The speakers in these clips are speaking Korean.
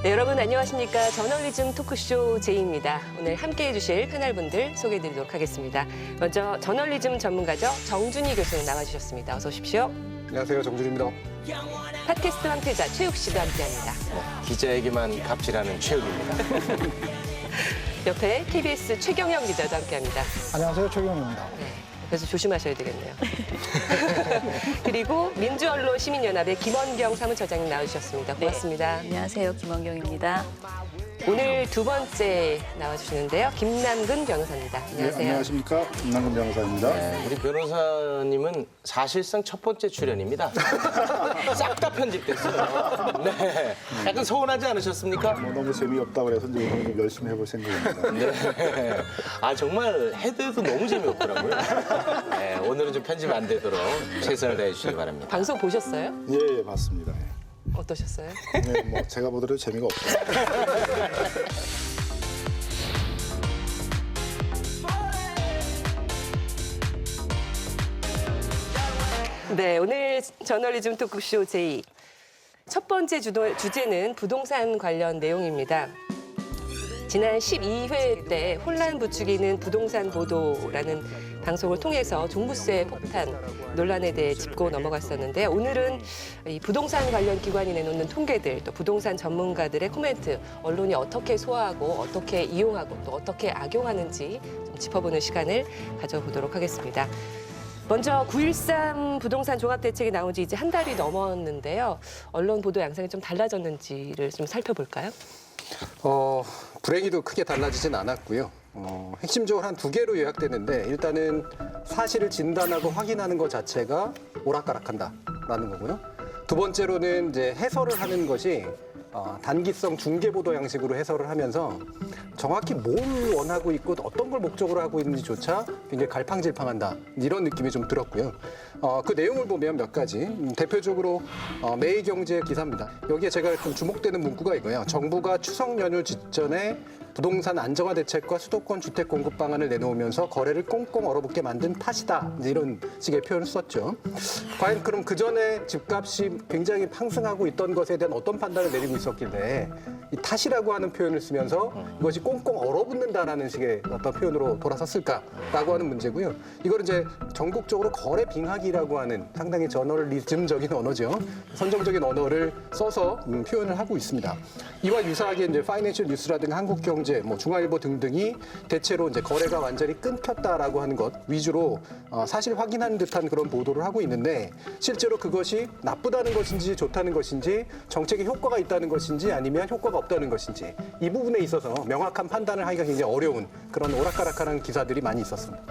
네, 여러분 안녕하십니까. 저널리즘 토크쇼 제이입니다. 오늘 함께해 주실 패널분들 소개해드리도록 하겠습니다. 먼저 저널리즘 전문가죠. 정준희 교수님 나와주셨습니다. 어서 오십시오. 안녕하세요. 정준희입니다. 팟캐스트 황태자 최욱 씨도 함께합니다. 기자에게만 갑질하는 최욱입니다. 옆에 KBS 최경영 기자도 함께합니다. 안녕하세요. 최경영입니다. 네, 그래서 조심하셔야 되겠네요. 그리고 민주언론 시민연합의 김원경 사무처장님 나와주셨습니다. 고맙습니다. 네, 안녕하세요. 김원경입니다. 오늘 두 번째 나와주시는데요. 김남근 변호사입니다. 안녕하세요. 네, 안녕하십니까. 김남근 변호사입니다. 네, 우리 변호사님은 사실상 첫 번째 출연입니다. 싹 다 편집됐어요. 네, 약간 서운하지 않으셨습니까? 너무 재미없다고 그래서 이제 오늘 좀 열심히 해볼 생각입니다. 네. 아, 정말 해도 너무 재미없더라고요. 네, 오늘은 좀 편집 안 되도록 최선을 다해 주시기 바랍니다. 방송 보셨어요? 예, 봤습니다. 어떠셨어요? 네, 뭐 제가 보더라도 재미가 없어요. 네, 오늘 저널리즘 토크쇼 제이. 첫 번째 주제는 부동산 관련 내용입니다. 지난 12회 때 혼란 부추기는 부동산 보도라는 방송을 통해서 종부세 폭탄 논란에 대해 짚고 넘어갔었는데 오늘은 이 부동산 관련 기관이 내놓는 통계들 또 부동산 전문가들의 코멘트 언론이 어떻게 소화하고 어떻게 이용하고 또 어떻게 악용하는지 좀 짚어보는 시간을 가져보도록 하겠습니다. 먼저 9.13 부동산 종합대책이 나온 지 이제 한 달이 넘었는데요. 언론 보도 양상이 좀 달라졌는지를 좀 살펴볼까요? 불행히도 크게 달라지진 않았고요. 핵심적으로 한 두 개로 요약되는데 일단은 사실을 진단하고 확인하는 것 자체가 오락가락한다라는 거고요. 두 번째로는 이제 해설을 하는 것이 단기성 중계 보도 양식으로 해설을 하면서 정확히 뭘 원하고 있고 어떤 걸 목적으로 하고 있는지조차 굉장히 갈팡질팡한다 이런 느낌이 좀 들었고요. 그 내용을 보면 몇 가지 대표적으로 매일경제 기사입니다. 여기에 제가 좀 주목되는 문구가 이거예요. 정부가 추석 연휴 직전에 부동산 안정화 대책과 수도권 주택 공급 방안을 내놓으면서 거래를 꽁꽁 얼어붙게 만든 탓이다. 이제 이런 식의 표현을 썼죠. 과연 그럼 그 전에 집값이 굉장히 상승하고 있던 것에 대한 어떤 판단을 내리고 있었길래 이 탓이라고 하는 표현을 쓰면서 이것이 꽁꽁 얼어붙는다라는 식의 어떤 표현으로 돌아섰을까라고 하는 문제고요. 이걸 이제 전국적으로 거래 빙하기라고 하는 상당히 저널리즘적인 언어죠. 선정적인 언어를 써서 표현을 하고 있습니다. 이와 유사하게 이제 파이낸셜 뉴스라든가 한국경제, 뭐 중앙일보 등등이 대체로 이제 거래가 완전히 끊겼다라고 하는 것 위주로 사실 확인하는 듯한 그런 보도를 하고 있는데 실제로 그것이 나쁘다는 것인지 좋다는 것인지 정책에 효과가 있다는 것인지 아니면 효과가 없다는 것인지 이 부분에 있어서 명확한 판단을 하기가 굉장히 어려운 그런 오락가락한 기사들이 많이 있었습니다.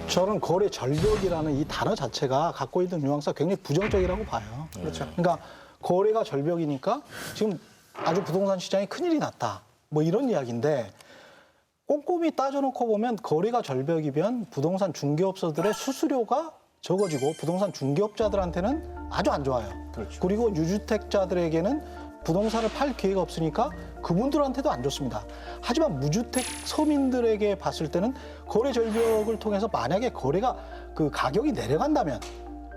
저는 거래 절벽이라는 이 단어 자체가 갖고 있는 뉘앙스가 굉장히 부정적이라고 봐요. 그렇죠. 그러니까 거래가 절벽이니까 지금 아주 부동산 시장에 큰일이 났다. 뭐 이런 이야기인데 꼼꼼히 따져놓고 보면 거래가 절벽이면 부동산 중개업소들의 수수료가 적어지고 부동산 중개업자들한테는 아주 안 좋아요. 그렇죠. 그리고 유주택자들에게는 부동산을 팔 기회가 없으니까 그분들한테도 안 좋습니다. 하지만 무주택 서민들에게 봤을 때는 거래 절벽을 통해서 만약에 거래가 그 가격이 내려간다면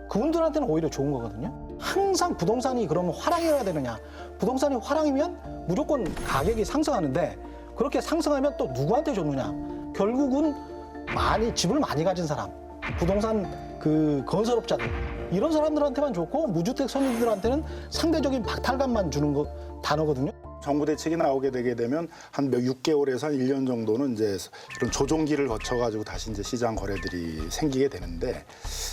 그분들한테는 오히려 좋은 거거든요. 항상 부동산이 그러면 화랑이어야 되느냐. 부동산이 화랑이면 무조건 가격이 상승하는데 그렇게 상승하면 또 누구한테 좋느냐. 결국은 집을 많이 가진 사람, 부동산 그 건설업자들 이런 사람들한테만 좋고 무주택 서민들한테는 상대적인 박탈감만 주는 단어거든요. 정부 대책이 나오게 되게 되면 한 6개월에서 한 1년 정도는 이제 이런 조종기를 거쳐가지고 다시 이제 시장 거래들이 생기게 되는데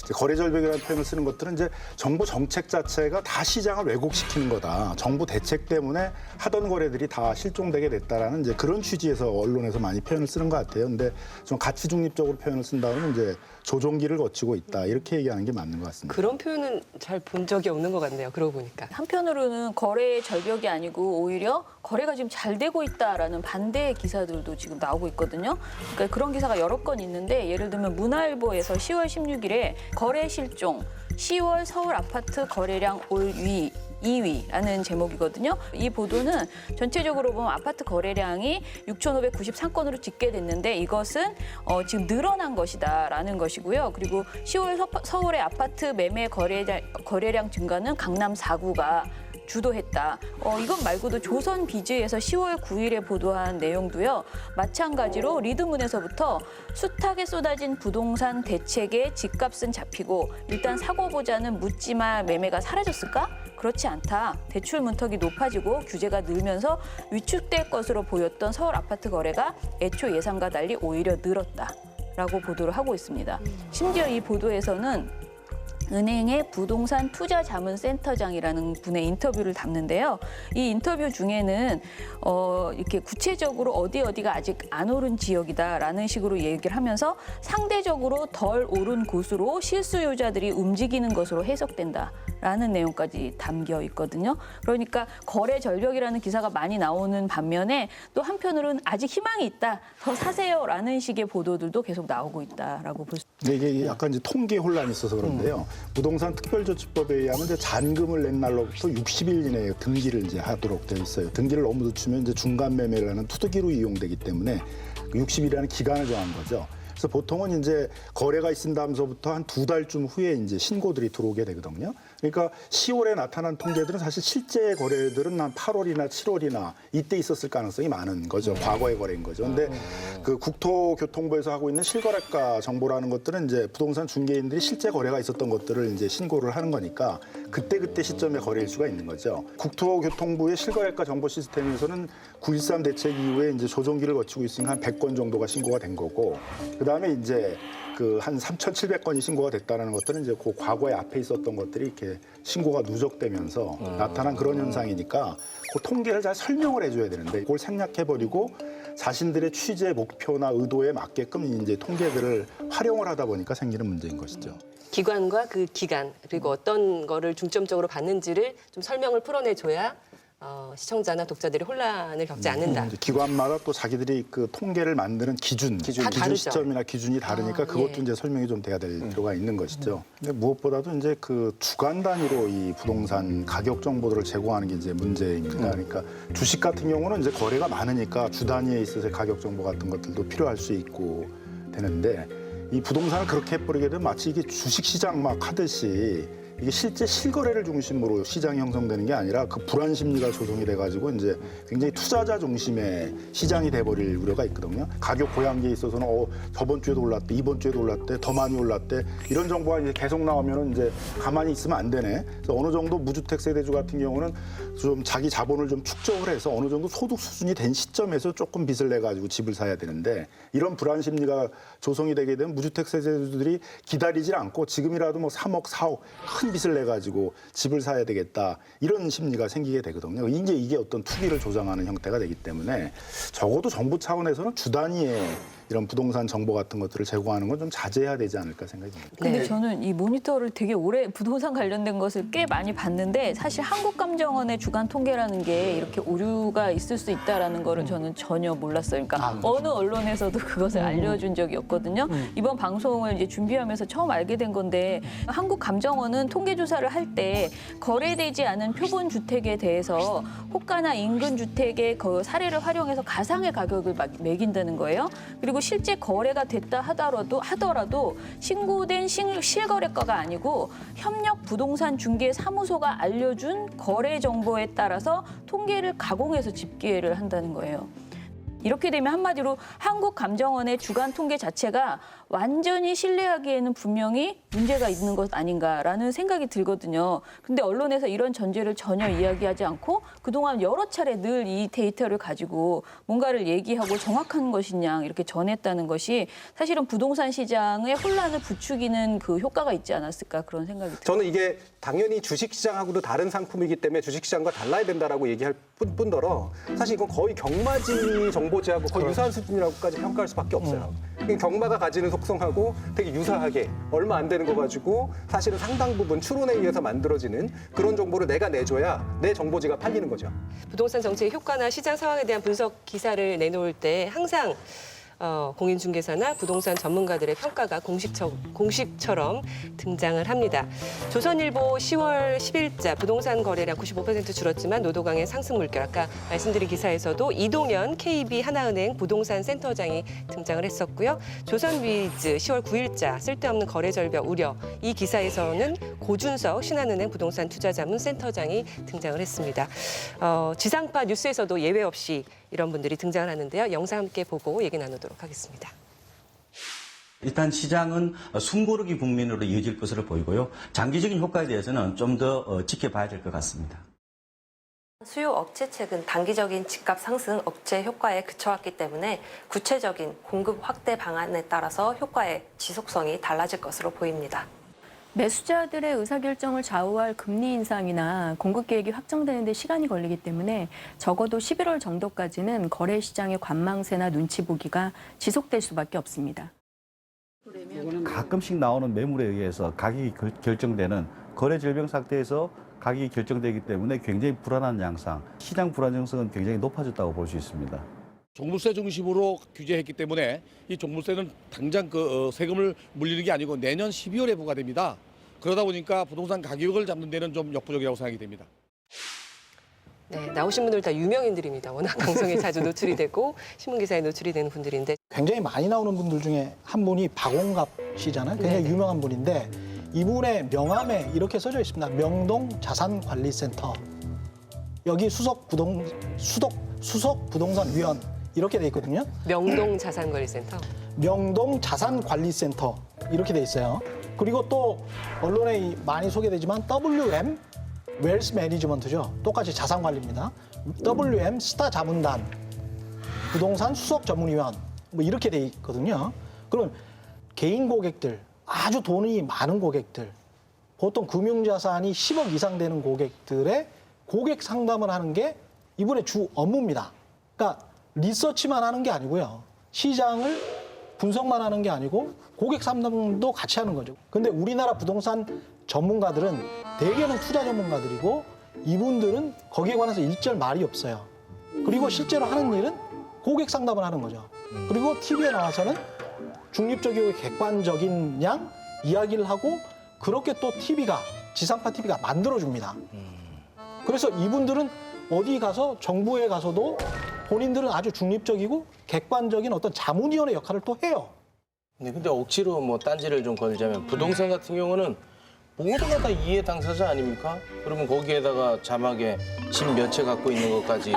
이제 거래 절벽이라는 표현을 쓰는 것들은 이제 정부 정책 자체가 다 시장을 왜곡시키는 거다. 정부 대책 때문에 하던 거래들이 다 실종되게 됐다라는 이제 그런 취지에서 언론에서 많이 표현을 쓰는 것 같아요. 근데 좀 가치 중립적으로 표현을 쓴다면 이제 조종기를 거치고 있다 이렇게 얘기하는 게 맞는 것 같습니다. 그런 표현은 잘 본 적이 없는 것 같네요. 그러고 보니까. 한편으로는 거래의 절벽이 아니고 오히려 거래가 지금 잘 되고 있다라는 반대의 기사들도 지금 나오고 있거든요. 그러니까 그런 기사가 여러 건 있는데 예를 들면 문화일보에서 10월 16일에 거래 실종, 10월 서울 아파트 거래량 올 2위라는 제목이거든요. 이 보도는 전체적으로 보면 아파트 거래량이 6,593건으로 집계됐는데 이것은 지금 늘어난 것이다라는 것이고요. 그리고 10월 서울의 아파트 매매 거래량 증가는 강남 4구가 주도했다. 이것 말고도 조선 비즈에서 10월 9일에 보도한 내용도요. 마찬가지로 리드문에서부터 숱하게 쏟아진 부동산 대책에 집값은 잡히고 일단 사고 보자는 묻지마 매매가 사라졌을까? 그렇지 않다. 대출 문턱이 높아지고 규제가 늘면서 위축될 것으로 보였던 서울 아파트 거래가 애초 예상과 달리 오히려 늘었다라고 보도를 하고 있습니다. 심지어 이 보도에서는 은행의 부동산 투자 자문 센터장이라는 분의 인터뷰를 담는데요. 이 인터뷰 중에는 이렇게 구체적으로 어디가 아직 안 오른 지역이다라는 식으로 얘기를 하면서 상대적으로 덜 오른 곳으로 실수요자들이 움직이는 것으로 해석된다라는 내용까지 담겨 있거든요. 그러니까 거래 절벽이라는 기사가 많이 나오는 반면에 또 한편으로는 아직 희망이 있다, 더 사세요라는 식의 보도들도 계속 나오고 있다라고 볼 수 있습니다. 근데 이게 약간 이제 통계 혼란이 있어서 그런데요. 부동산 특별조치법에 의하면 이제 잔금을 낸 날로부터 60일 이내에 등기를 이제 하도록 되어 있어요. 등기를 너무 늦추면 이제 중간 매매를 하는 투득기로 이용되기 때문에 60일이라는 기간을 정한 거죠. 그래서 보통은 이제 거래가 있은다면서부터 한 2달쯤 후에 이제 신고들이 들어오게 되거든요. 그러니까 10월에 나타난 통계들은 사실 실제 거래들은 한 8월이나 7월이나 이때 있었을 가능성이 많은 거죠. 과거의 거래인 거죠. 근데 그 국토교통부에서 하고 있는 실거래가 정보라는 것들은 이제 부동산 중개인들이 실제 거래가 있었던 것들을 이제 신고를 하는 거니까 그때 시점에 거래일 수가 있는 거죠. 국토교통부의 실거래가 정보 시스템에서는 9.13 대책 이후에 이제 조정기를 거치고 있으니까 한 100건 정도가 신고가 된 거고, 그다음에 이제 그 한 3,700건이 신고가 됐다는 것들은 이제 그 과거에 앞에 있었던 것들이 이렇게 신고가 누적되면서 나타난 그런 현상이니까 그 통계를 잘 설명을 해줘야 되는데 그걸 생략해버리고 자신들의 취재 목표나 의도에 맞게끔 이제 통계들을 활용을 하다 보니까 생기는 문제인 것이죠. 기관과 그 기간 그리고 어떤 거를 중점적으로 받는지를 좀 설명을 풀어내줘야 시청자나 독자들이 혼란을 겪지 않는다. 이제 기관마다 또 자기들이 그 통계를 만드는 기준 다르죠. 시점이나 기준이 다르니까 그것도 예. 이제 설명이 좀 돼야 될 필요가 있는 것이죠. 근데 무엇보다도 이제 그 주간 단위로 이 부동산 가격 정보들을 제공하는 게 이제 문제입니다. 그러니까 주식 같은 경우는 이제 거래가 많으니까 주 단위에 있어서 가격 정보 같은 것들도 필요할 수 있고 되는데 이 부동산을 그렇게 해버리게 되면 마치 이게 주식 시장 막 하듯이 이게 실제 실거래를 중심으로 시장이 형성되는 게 아니라 그 불안 심리가 조성이 돼가지고 이제 굉장히 투자자 중심의 시장이 돼버릴 우려가 있거든요. 가격 고양기에 있어서는 저번 주에도 올랐대, 이번 주에도 올랐대, 더 많이 올랐대 이런 정보가 이제 계속 나오면은 이제 가만히 있으면 안 되네. 그래서 어느 정도 무주택 세대주 같은 경우는 좀 자기 자본을 좀 축적을 해서 어느 정도 소득 수준이 된 시점에서 조금 빚을 내 가지고 집을 사야 되는데 이런 불안 심리가 조성이 되게 되면 무주택 세대주들이 기다리질 않고 지금이라도 뭐 3억, 4억 큰 빚을 내 가지고 집을 사야 되겠다 이런 심리가 생기게 되거든요. 이제 이게 어떤 투기를 조장하는 형태가 되기 때문에 적어도 정부 차원에서는 주 단위의 이런 부동산 정보 같은 것들을 제공하는 건 좀 자제해야 되지 않을까 생각이 듭니다. 근데 저는 이 모니터를 되게 오래 부동산 관련된 것을 꽤 많이 봤는데 사실 한국감정원의 주간 통계라는 게 이렇게 오류가 있을 수 있다라는 거를 저는 전혀 몰랐어요. 그러니까 어느 언론에서도 그것을 알려준 적이 없거든요. 이번 방송을 이제 준비하면서 처음 알게 된 건데 한국감정원은 통계조사를 할 때 거래되지 않은 표본 주택에 대해서 호가나 인근 주택의 그 사례를 활용해서 가상의 가격을 매긴다는 거예요. 그리고 실제 거래가 됐다 하더라도 신고된 실거래가가 아니고 협력 부동산 중개 사무소가 알려준 거래 정보에 따라서 통계를 가공해서 집계를 한다는 거예요. 이렇게 되면 한마디로 한국감정원의 주간 통계 자체가 완전히 신뢰하기에는 분명히 문제가 있는 것 아닌가라는 생각이 들거든요. 근데 언론에서 이런 전제를 전혀 이야기하지 않고 그동안 여러 차례 늘 이 데이터를 가지고 뭔가를 얘기하고 정확한 것이냐 이렇게 전했다는 것이 사실은 부동산 시장의 혼란을 부추기는 그 효과가 있지 않았을까 그런 생각이 들어요. 저는 이게 당연히 주식시장하고도 다른 상품이기 때문에 주식시장과 달라야 된다라고 얘기할 뿐더러 사실 이건 거의 경마지 정보제하고 거의 유사한 수준이라고까지 평가할 수밖에 없어요. 경마가 가지는 속성하고 되게 유사하게 얼마 안 되는 거 가지고 사실은 상당 부분 추론에 의해서 만들어지는 그런 정보를 내가 내줘야 내 정보지가 팔리는 거죠. 부동산 정책의 효과나 시장 상황에 대한 분석 기사를 내놓을 때 항상 공인중개사나 부동산 전문가들의 평가가 공식처럼 등장을 합니다. 조선일보 10월 10일자 부동산 거래량 95% 줄었지만 노도강의 상승 물결, 아까 말씀드린 기사에서도 이동현 KB 하나은행 부동산 센터장이 등장을 했었고요. 조선위즈 10월 9일자 쓸데없는 거래 절벽 우려, 이 기사에서는 고준석 신한은행 부동산 투자자문 센터장이 등장을 했습니다. 지상파 뉴스에서도 예외 없이 이런 분들이 등장을 하는데요. 영상 함께 보고 얘기 나누도록 하겠습니다. 일단 시장은 숨고르기 국면으로 이어질 것으로 보이고요. 장기적인 효과에 대해서는 좀 더 지켜봐야 될 것 같습니다. 수요 억제 책은 단기적인 집값 상승 억제 효과에 그쳐왔기 때문에 구체적인 공급 확대 방안에 따라서 효과의 지속성이 달라질 것으로 보입니다. 매수자들의 의사결정을 좌우할 금리 인상이나 공급 계획이 확정되는 데 시간이 걸리기 때문에 적어도 11월 정도까지는 거래 시장의 관망세나 눈치 보기가 지속될 수밖에 없습니다. 가끔씩 나오는 매물에 의해서 가격이 결정되는 거래 절벽 상태에서 가격이 결정되기 때문에 굉장히 불안한 양상, 시장 불안정성은 굉장히 높아졌다고 볼 수 있습니다. 종부세 중심으로 규제했기 때문에 이 종부세는 당장 세금을 물리는 게 아니고 내년 12월에 부과됩니다. 그러다 보니까 부동산 가격을 잡는 데는 좀 역부족이라고 생각이 됩니다. 네, 나오신 분들 다 유명인들입니다. 워낙 방송에 자주 노출이 되고 신문기사에 노출이 되는 분들인데 굉장히 많이 나오는 분들 중에 한 분이 박원갑 씨잖아요. 굉장히 네네. 유명한 분인데 이분의 명함에 이렇게 써져 있습니다. 명동 자산관리센터. 여기 수석 부동산위원 이렇게 돼 있거든요. 명동 자산관리센터. 명동 자산관리센터 이렇게 돼 있어요. 그리고 또 언론에 많이 소개되지만 WM 웰스 매니지먼트죠. 똑같이 자산관리입니다. WM 스타 자문단 부동산 수석 전문위원 뭐 이렇게 돼 있거든요. 그럼 개인 고객들, 아주 돈이 많은 고객들, 보통 금융자산이 10억 이상 되는 고객들의 고객 상담을 하는 게 이분의 주 업무입니다. 그러니까 리서치만 하는 게 아니고요. 시장을 분석만 하는 게 아니고 고객 상담도 같이 하는 거죠. 근데 우리나라 부동산 전문가들은 대개는 투자 전문가들이고 이분들은 거기에 관해서 일절 말이 없어요. 그리고 실제로 하는 일은 고객 상담을 하는 거죠. 그리고 TV에 나와서는 중립적이고 객관적인 양 이야기를 하고 그렇게 또 지상파 TV가 만들어줍니다. 그래서 이분들은 어디 가서 정부에 가서도 본인들은 아주 중립적이고 객관적인 어떤 자문위원회 역할을 또 해요. 네, 근데 억지로 뭐 딴지를 좀 걸자면 부동산 같은 경우는 모두가 다 이해 당사자 아닙니까? 그러면 거기에다가 자막에 집 몇 채 갖고 있는 것까지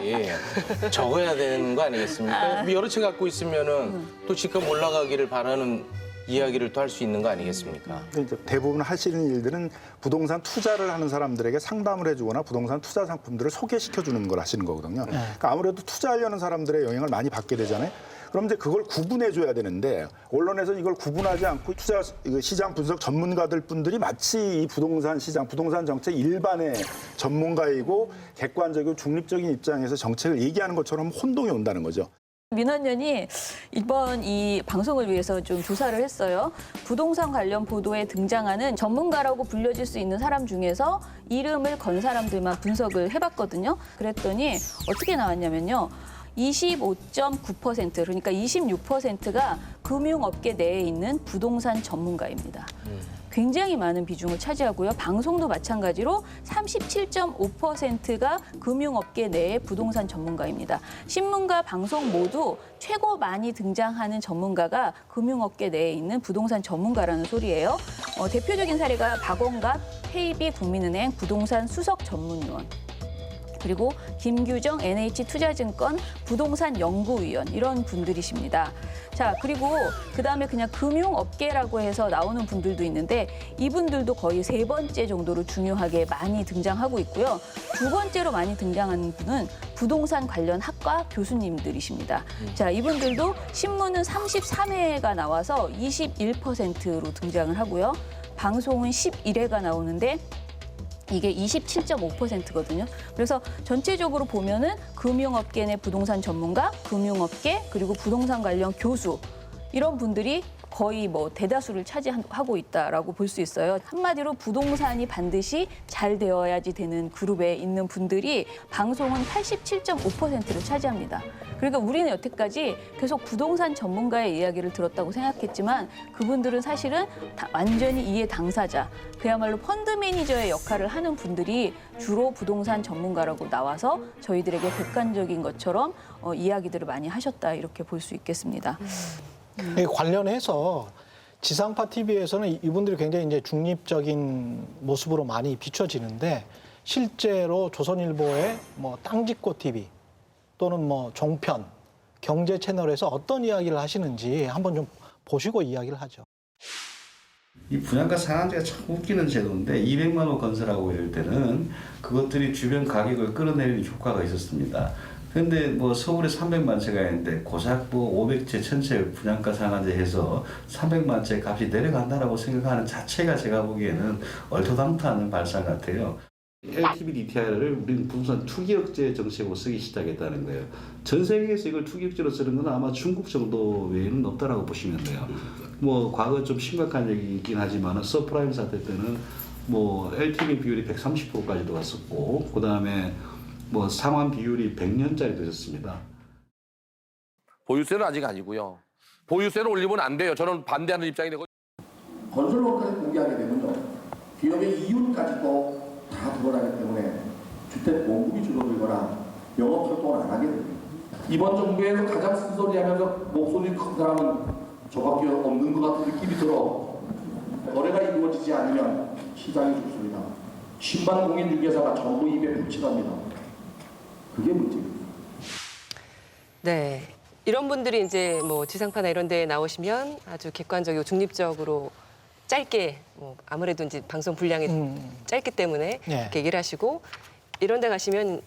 적어야 되는 거 아니겠습니까? 여러 채 갖고 있으면은 또 집값 올라가기를 바라는 이야기를 또 할 수 있는 거 아니겠습니까? 이제 대부분 하시는 일들은 부동산 투자를 하는 사람들에게 상담을 해주거나 부동산 투자 상품들을 소개시켜주는 걸 하시는 거거든요. 그러니까 아무래도 투자하려는 사람들의 영향을 많이 받게 되잖아요. 그럼 이제 그걸 구분해줘야 되는데 언론에서 이걸 구분하지 않고 투자 시장 분석 전문가들 분들이 마치 이 부동산 시장, 부동산 정책 일반의 전문가이고 객관적이고 중립적인 입장에서 정책을 얘기하는 것처럼 혼동이 온다는 거죠. 민원연이 이번 이 방송을 위해서 좀 조사를 했어요. 부동산 관련 보도에 등장하는 전문가라고 불려질 수 있는 사람 중에서 이름을 건 사람들만 분석을 해봤거든요. 그랬더니 어떻게 나왔냐면요. 25.9% 그러니까 26%가 금융업계 내에 있는 부동산 전문가입니다. 굉장히 많은 비중을 차지하고요. 방송도 마찬가지로 37.5%가 금융업계 내의 부동산 전문가입니다. 신문과 방송 모두 최고 많이 등장하는 전문가가 금융업계 내에 있는 부동산 전문가라는 소리예요. 대표적인 사례가 박원갑 KB국민은행 부동산 수석 전문위원. 그리고 김규정 NH투자증권 부동산 연구위원 이런 분들이십니다. 자, 그리고 그다음에 그냥 금융업계라고 해서 나오는 분들도 있는데 이분들도 거의 3번째 정도로 중요하게 많이 등장하고 있고요. 2번째로 많이 등장하는 분은 부동산 관련 학과 교수님들이십니다. 자, 이분들도 신문은 33회가 나와서 21%로 등장을 하고요. 방송은 11회가 나오는데 이게 27.5%거든요. 그래서 전체적으로 보면은 금융업계 내 부동산 전문가, 금융업계, 그리고 부동산 관련 교수 이런 분들이 거의 뭐 대다수를 차지하고 있다라고 볼 수 있어요. 한마디로 부동산이 반드시 잘 되어야지 되는 그룹에 있는 분들이 방송은 87.5%를 차지합니다. 그러니까 우리는 여태까지 계속 부동산 전문가의 이야기를 들었다고 생각했지만 그분들은 사실은 완전히 이해 당사자, 그야말로 펀드 매니저의 역할을 하는 분들이 주로 부동산 전문가라고 나와서 저희들에게 객관적인 것처럼 이야기들을 많이 하셨다 이렇게 볼 수 있겠습니다. 관련해서 지상파 TV에서는 이분들이 굉장히 이제 중립적인 모습으로 많이 비춰지는데 실제로 조선일보의 뭐 땅짓고 TV 또는 뭐 종편, 경제 채널에서 어떤 이야기를 하시는지 한번 좀 보시고 이야기를 하죠. 이 분양가 상한제가 참 웃기는 제도인데 200만 원 건설하고 이럴 때는 그것들이 주변 가격을 끌어내리는 효과가 있었습니다. 그런데 뭐 서울에 300만 채가 있는데 고작 뭐 500채, 1000채 분양가 상한제 해서 300만 채 값이 내려간다라고 생각하는 자체가 제가 보기에는 얼토당토하는 발상 같아요. LTV DTI를 우리는 부동산 투기 억제 정책으로 쓰기 시작했다는 거예요. 전 세계에서 이걸 투기 억제로 쓰는 건 아마 중국 정도 외에는 없다라고 보시면 돼요. 뭐 과거 좀 심각한 얘기이긴 하지만 서프라임 사태 때는 뭐 LTV 비율이 130%까지도 갔었고 그 다음에 뭐 상환 비율이 100년짜리도 있었습니다. 보유세는 아직 아니고요. 보유세를 올리면 안 돼요. 저는 반대하는 입장인데. 건설로까지 공개하게 되면요. 기업의 이윤까지도 다 드러나기 때문에 주택 공급이 줄어들거나 영업 활동을 안 하게 됩니다. 이번 정부에서 가장 쓴소리하면서 목소리 큰 사람은 저밖에 없는 것 같은 느낌이 들어. 거래가 이루어지지 않으면 시장이 죽습니다. 신반 공인중개사가 전부 입에 붙이답니다. 그게 문제입니다. 네. 이런 분들이 이제 뭐 지상파나 이런 데에 나오시면 아주 객관적이고 중립적으로 짧게 뭐 아무래도 이제 방송 분량이 짧기 때문에 네. 이렇게 얘기를 하시고 이런 데 가시면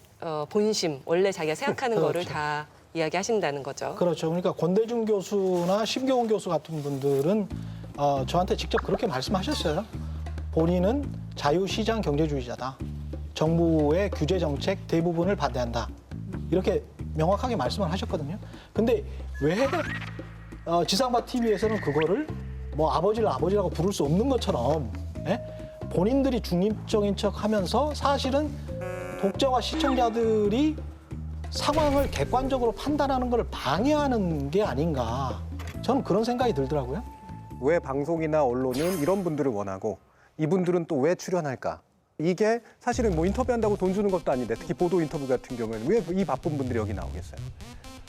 본심, 원래 자기가 생각하는 그렇죠. 거를 다 이야기하신다는 거죠. 그렇죠. 그러니까 권대중 교수나 심교훈 교수 같은 분들은 저한테 직접 그렇게 말씀하셨어요. 본인은 자유시장 경제주의자다. 정부의 규제 정책 대부분을 반대한다. 이렇게 명확하게 말씀을 하셨거든요. 근데 왜 지상파 TV에서는 그거를 뭐 아버지를 아버지라고 부를 수 없는 것처럼 본인들이 중립적인 척하면서 사실은 독자와 시청자들이 상황을 객관적으로 판단하는 걸 방해하는 게 아닌가. 저는 그런 생각이 들더라고요. 왜 방송이나 언론은 이런 분들을 원하고 이분들은 또 왜 출연할까? 이게 사실은 뭐 인터뷰한다고 돈 주는 것도 아닌데 특히 보도 인터뷰 같은 경우에는 왜 이 바쁜 분들이 여기 나오겠어요?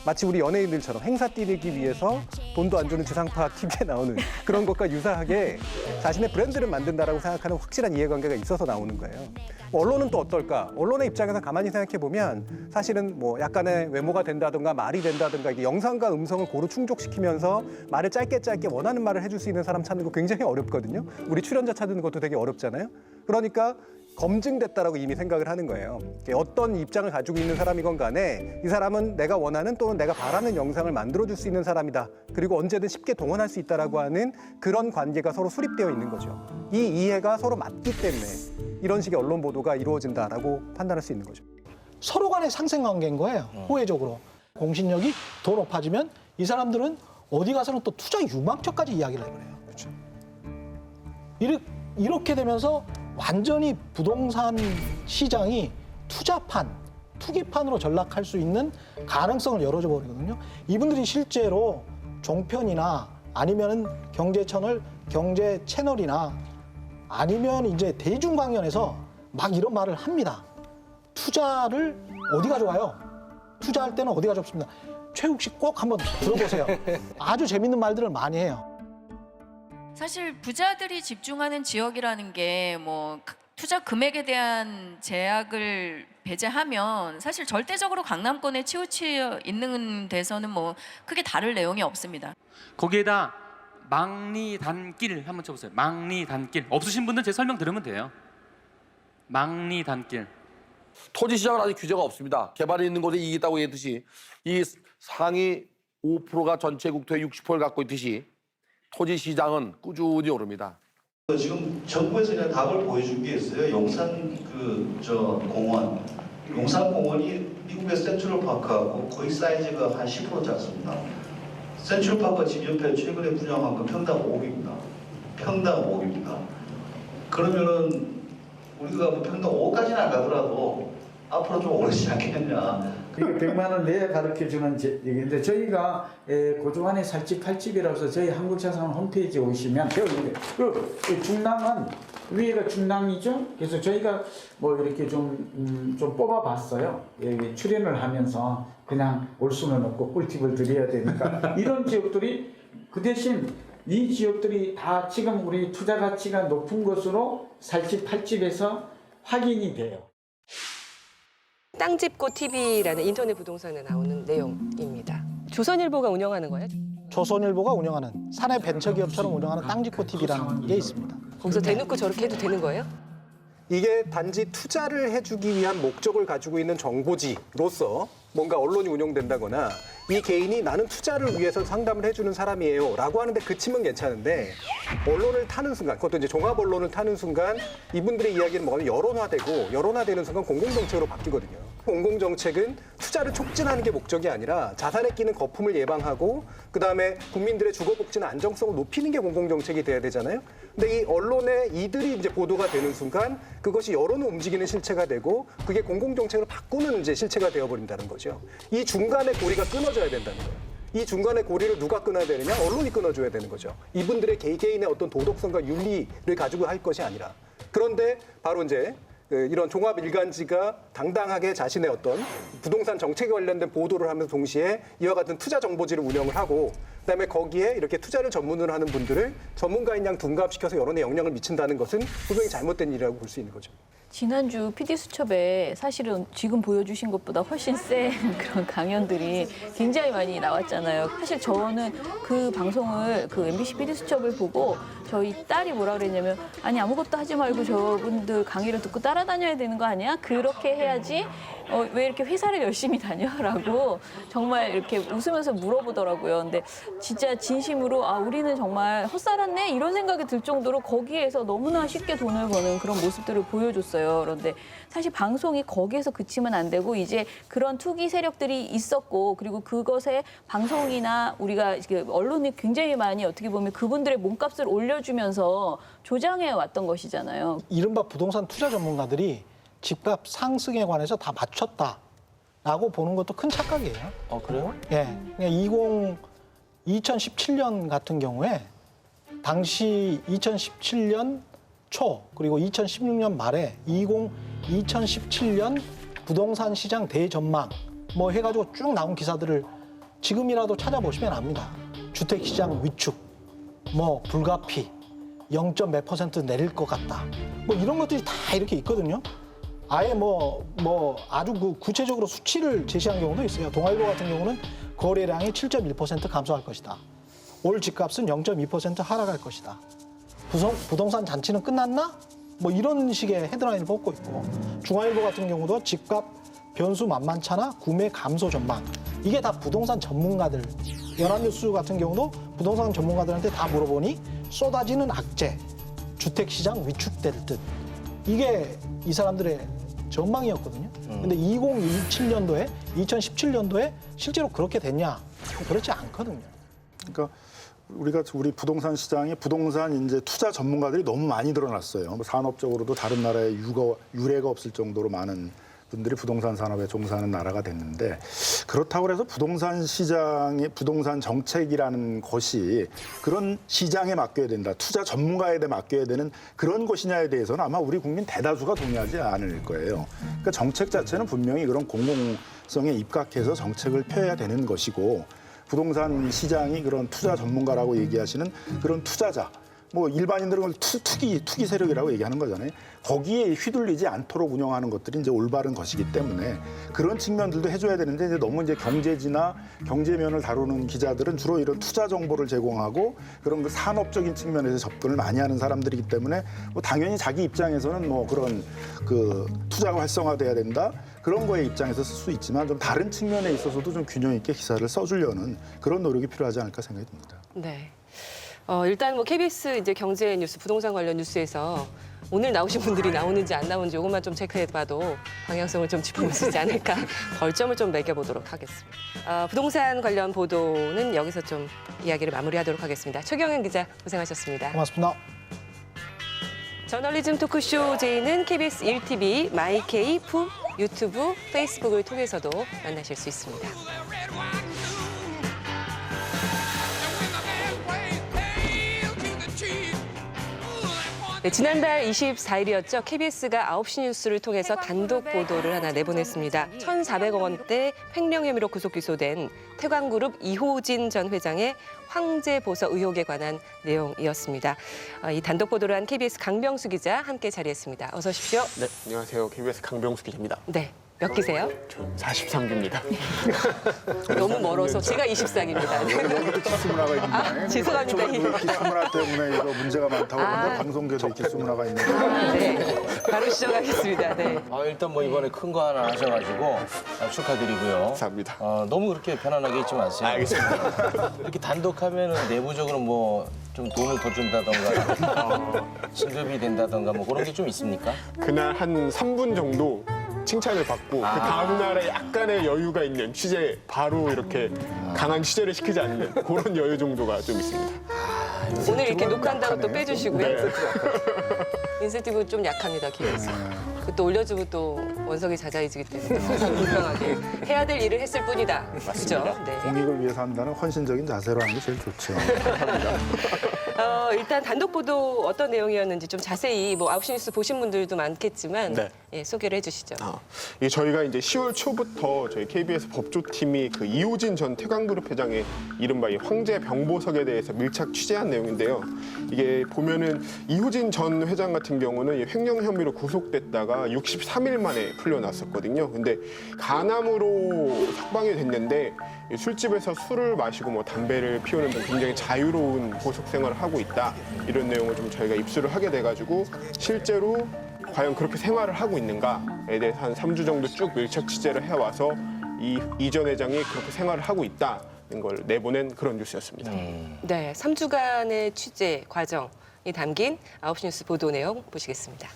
마치 우리 연예인들처럼 행사 뛰기 위해서 돈도 안 주는 지상파 TV에 나오는 그런 것과 유사하게 자신의 브랜드를 만든다라고 생각하는 확실한 이해관계가 있어서 나오는 거예요. 언론은 또 어떨까? 언론의 입장에서 가만히 생각해 보면 사실은 뭐 약간의 외모가 된다든가 말이 된다든가 이게 영상과 음성을 고루 충족시키면서 말을 짧게 원하는 말을 해줄 수 있는 사람 찾는 거 굉장히 어렵거든요. 우리 출연자 찾는 것도 되게 어렵잖아요. 그러니까 검증됐다라고 이미 생각을 하는 거예요. 어떤 입장을 가지고 있는 사람이건 간에 이 사람은 내가 원하는 또는 내가 바라는 영상을 만들어줄 수 있는 사람이다. 그리고 언제든 쉽게 동원할 수 있다라고 하는 그런 관계가 서로 수립되어 있는 거죠. 이 이해가 서로 맞기 때문에 이런 식의 언론 보도가 이루어진다라고 판단할 수 있는 거죠. 서로 간의 상생관계인 거예요. 호혜적으로. 공신력이 더 높아지면 이 사람들은 어디 가서는 또 투자 유망처까지 이야기를 해버려요. 그렇죠. 이렇게 되면서 완전히 부동산 시장이 투자판, 투기판으로 전락할 수 있는 가능성을 열어줘 버리거든요. 이분들이 실제로 종편이나 아니면 경제 채널이나 아니면 이제 대중강연에서 막 이런 말을 합니다. 투자를 어디가 좋아요? 투자할 때는 어디가 좋습니다. 최욱 씨 꼭 한번 들어보세요. 아주 재밌는 말들을 많이 해요. 사실 부자들이 집중하는 지역이라는 게 뭐 투자 금액에 대한 제약을 배제하면 사실 절대적으로 강남권에 치우쳐 있는 데서는 뭐 크게 다를 내용이 없습니다. 거기에다 망리단길 한번 쳐보세요. 망리단길 없으신 분들 제 설명 들으면 돼요. 망리단길. 토지 시장은 아직 규제가 없습니다. 개발이 있는 곳에 이익이 있다고 했듯이 이 상위 5%가 전체 국토의 60%를 갖고 있듯이 토지 시장은 꾸준히 오릅니다. 지금 정부에서 그냥 답을 보여준 게 있어요. 용산 공원. 용산 공원이 미국의 센트럴 파크하고 거의 사이즈가 한 10% 작습니다. 센트럴파크와 집 옆에 최근에 분양한 건 평당 5억입니다. 평당 5억입니다. 그러면은 우리가 뭐 평당 5억까지는 안 가더라도 앞으로 좀 오르지 않겠냐. 그러니까 100만 원 내야 가르쳐주는 얘기인데 저희가 고조안의 살집 팔집이라서 저희 한국자산 홈페이지에 오시면 되어 있는데 그 중랑은 위에가 중랑이죠. 그래서 저희가 뭐 이렇게 좀 뽑아봤어요. 여기 출연을 하면서 그냥 올 수는 없고 꿀팁을 드려야 되니까 이런 지역들이 그 대신 이 지역들이 다 지금 우리 투자 가치가 높은 것으로 살집 팔집에서 확인이 돼요. 땅집고 TV라는 인터넷 부동산에 나오는 내용입니다. 조선일보가 운영하는 거예요? 조선일보가 운영하는 사내 벤처기업처럼 운영하는 땅짓고 TV라는 게 있습니다. 거기서 대놓고 저렇게 해도 되는 거예요? 이게 단지 투자를 해주기 위한 목적을 가지고 있는 정보지로서 뭔가 언론이 운영된다거나 이 개인이 나는 투자를 위해서 상담을 해주는 사람이에요 라고 하는데 그치면 괜찮은데 언론을 타는 순간, 그것도 이제 종합 언론을 타는 순간 이분들의 이야기는 뭐냐면 여론화되는 순간 공공정책으로 바뀌거든요. 공공정책은 투자를 촉진하는 게 목적이 아니라 자산에 끼는 거품을 예방하고 그다음에 국민들의 주거복지나 안정성을 높이는 게 공공정책이 돼야 되잖아요. 근데 이 언론에 이들이 이제 보도가 되는 순간 그것이 여론을 움직이는 실체가 되고 그게 공공정책을 바꾸는 이제 실체가 되어버린다는 거죠. 이 중간에 고리가 끊어져야 된다는 거예요. 이 중간에 고리를 누가 끊어야 되느냐? 언론이 끊어줘야 되는 거죠. 이분들의 개개인의 어떤 도덕성과 윤리를 가지고 할 것이 아니라. 그런데 바로 이제 이런 종합 일간지가 당당하게 자신의 어떤 부동산 정책에 관련된 보도를 하면서 동시에 이와 같은 투자 정보지를 운영을 하고 그다음에 거기에 이렇게 투자를 전문으로 하는 분들을 전문가인 양 둔갑시켜서 여론에 영향을 미친다는 것은 분명히 잘못된 일이라고 볼 수 있는 거죠. 지난주 PD수첩에 사실은 지금 보여주신 것보다 훨씬 센 그런 강연들이 굉장히 많이 나왔잖아요. 사실 저는 그 방송을, 그 MBC PD수첩을 보고 저희 딸이 뭐라 그랬냐면 아니 아무것도 하지 말고 저분들 강의를 듣고 따라다녀야 되는 거 아니야? 그렇게 해야지 왜 이렇게 회사를 열심히 다녀라고 정말 이렇게 웃으면서 물어보더라고요. 근데 진짜 진심으로 아 우리는 정말 헛살았네 이런 생각이 들 정도로 거기에서 너무나 쉽게 돈을 버는 그런 모습들을 보여줬어요. 그런데 사실 방송이 거기에서 그치면 안 되고 이제 그런 투기 세력들이 있었고 그리고 그것에 방송이나 우리가 언론이 굉장히 많이 어떻게 보면 그분들의 몸값을 올려주면서 조장해 왔던 것이잖아요. 이른바 부동산 투자 전문가들이 집값 상승에 관해서 다 맞췄다라고 보는 것도 큰 착각이에요. 그래요? 예, 2017년 같은 경우에 당시 2017년 초 그리고 2016년 말에 2017년 부동산 시장 대전망 뭐 해가지고 쭉 나온 기사들을 지금이라도 찾아보시면 압니다. 주택 시장 위축, 뭐 불가피, 0.몇 % 내릴 것 같다. 뭐 이런 것들이 다 이렇게 있거든요. 아예 뭐 아주 그 구체적으로 수치를 제시한 경우도 있어요. 동아일보 같은 경우는 거래량이 7.1% 감소할 것이다. 올 집값은 0.2% 하락할 것이다. 부동산 잔치는 끝났나? 뭐 이런 식의 헤드라인을 뽑고 있고 중앙일보 같은 경우도 집값 변수 만만찮아 구매 감소 전망. 이게 다 부동산 전문가들. 연합뉴스 같은 경우도 부동산 전문가들한테 다 물어보니 쏟아지는 악재, 주택시장 위축될 듯. 이게 이 사람들의 전망이었거든요. 근데 2017년도에, 2017년도에 실제로 그렇게 됐냐? 그렇지 않거든요. 그러니까 우리 부동산 시장에 부동산 이제 투자 전문가들이 너무 많이 늘어났어요. 산업적으로도 다른 나라에 유례가 없을 정도로 많은 분들이 부동산 산업에 종사하는 나라가 됐는데 그렇다고 해서 부동산 시장의 부동산 정책이라는 것이 그런 시장에 맡겨야 된다. 투자 전문가에 맡겨야 되는 그런 것이냐에 대해서는 아마 우리 국민 대다수가 동의하지 않을 거예요. 그러니까 정책 자체는 분명히 그런 공공성에 입각해서 정책을 펴야 되는 것이고 부동산 시장이 그런 투자 전문가라고 얘기하시는 그런 투자자 뭐 일반인들은 투기 세력이라고 얘기하는 거잖아요. 거기에 휘둘리지 않도록 운영하는 것들이 이제 올바른 것이기 때문에 그런 측면들도 해줘야 되는데 이제 너무 이제 경제지나 경제면을 다루는 기자들은 주로 이런 투자 정보를 제공하고 그런 그 산업적인 측면에서 접근을 많이 하는 사람들이기 때문에 뭐 당연히 자기 입장에서는 뭐 그런 그 투자가 활성화돼야 된다 그런 거에 입장에서 쓸 수 있지만 좀 다른 측면에 있어서도 좀 균형 있게 기사를 써주려는 그런 노력이 필요하지 않을까 생각이 듭니다. 네. 일단 뭐 KBS 이제 경제 뉴스, 부동산 관련 뉴스에서 오늘 나오신 분들이 나오는지 안 나오는지 이것만 좀 체크해봐도 방향성을 좀 짚어볼 수 있지 않을까 벌점을 좀 매겨보도록 하겠습니다. 부동산 관련 보도는 여기서 좀 이야기를 마무리하도록 하겠습니다. 최경영 기자 고생하셨습니다. 고맙습니다. 저널리즘 토크쇼 제이는 KBS 1TV, 마이케이, 푹, 유튜브, 페이스북을 통해서도 만나실 수 있습니다. 네, 지난달 24일이었죠. KBS가 9시 뉴스를 통해서 단독 보도를 하나 내보냈습니다. 1,400억 원대 횡령 혐의로 구속 기소된 태광그룹 이호진 전 회장의 황제 보석 의혹에 관한 내용이었습니다. 이 단독 보도를 한 KBS 강병수 기자 함께 자리했습니다. 어서 오십시오. 네, 안녕하세요. KBS 강병수 기자입니다. 네. 몇 기세요? 저 43기입니다. 너무 멀어서 제가 24기입니다. 여기도 기수 문화가 있는데. 죄송합니다. 기수 문화 때문에 이거 문제가 많다고 하는데 방송계도 기수 문화가 있는데. 네, 바로 시작하겠습니다. 네. 일단 뭐 이번에 큰 거 하나 하셔가지고 축하드리고요. 감사합니다. 너무 그렇게 편안하게 있지 마세요. 알겠습니다. 이렇게 단독하면은 내부적으로 뭐 좀 돈을 더 준다던가 진급이 된다던가 뭐 그런 게 좀 있습니까? 그날 한 3분 정도 칭찬을 받고 그 다음 날에 약간의 여유가 있는 취재 바로 이렇게 강한 취재를 시키지 않는 그런 여유 정도가 좀 있습니다. 오늘 이렇게 녹화한다고 또 빼주시고요. 네. 인센티브 좀 약합니다, 기회에서. 또 올려주면 또 원석이 잦아지기 때문에 항상 공평하게 해야 될 일을 했을 뿐이다. 그죠? 네. 공익을 위해서 한다는 헌신적인 자세로 하는 게 제일 좋죠. 일단 단독 보도 어떤 내용이었는지 좀 자세히 뭐 9시 뉴스 보신 분들도 많겠지만 네. 예, 소개를 해주시죠. 이게 저희가 이제 10월 초부터 저희 KBS 법조팀이 그 이호진 전 태광그룹 회장의 이른바 이 황제 병보석에 대해서 밀착 취재한 내용인데요. 이게 보면은 이호진 전 회장 같은 경우는 이 횡령 혐의로 구속됐다가 63일 만에 풀려났었거든요. 근데 간암으로 석방이 됐는데 이 술집에서 술을 마시고 뭐 담배를 피우는 등 굉장히 자유로운 보석 생활을 하고 있다. 이런 내용을 좀 저희가 입수를 하게 돼가지고 실제로 과연 그렇게 생활을 하고 있는가에 대해서 한 3주 정도 쭉 밀착 취재를 해와서 이 전 회장이 그렇게 생활을 하고 있다는 걸 내보낸 그런 뉴스였습니다. 네, 3주간의 취재 과정이 담긴 9시 뉴스 보도 내용 보시겠습니다.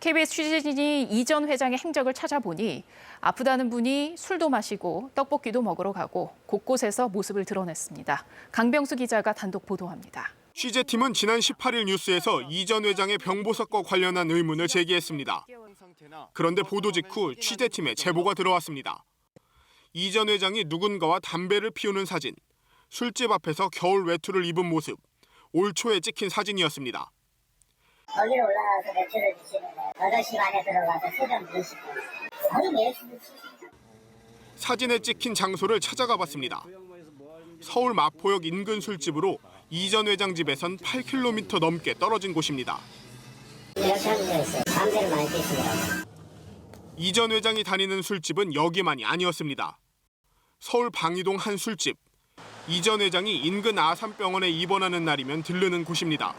KBS 취재진이 이 전 회장의 행적을 찾아보니 아프다는 분이 술도 마시고 떡볶이도 먹으러 가고 곳곳에서 모습을 드러냈습니다. 강병수 기자가 단독 보도합니다. 취재팀은 지난 18일 뉴스에서 이 전 회장의 병보석과 관련한 의문을 제기했습니다. 그런데 보도 직후 취재팀에 제보가 들어왔습니다. 이 전 회장이 누군가와 담배를 피우는 사진, 술집 앞에서 겨울 외투를 입은 모습, 올 초에 찍힌 사진이었습니다. 거기로 올라가서 매출을 드시는 거예요. 8시 반에 들어가서 새벽 4시. 거의 매일 사진에 찍힌 장소를 찾아가 봤습니다. 서울 마포역 인근 술집으로 이 전 회장 집에선 8km 넘게 떨어진 곳입니다. 밤새를 많이 뛰시더라고요. 이 전 회장이 다니는 술집은 여기만이 아니었습니다. 서울 방이동 한 술집. 이 전 회장이 인근 아산병원에 입원하는 날이면 들르는 곳입니다.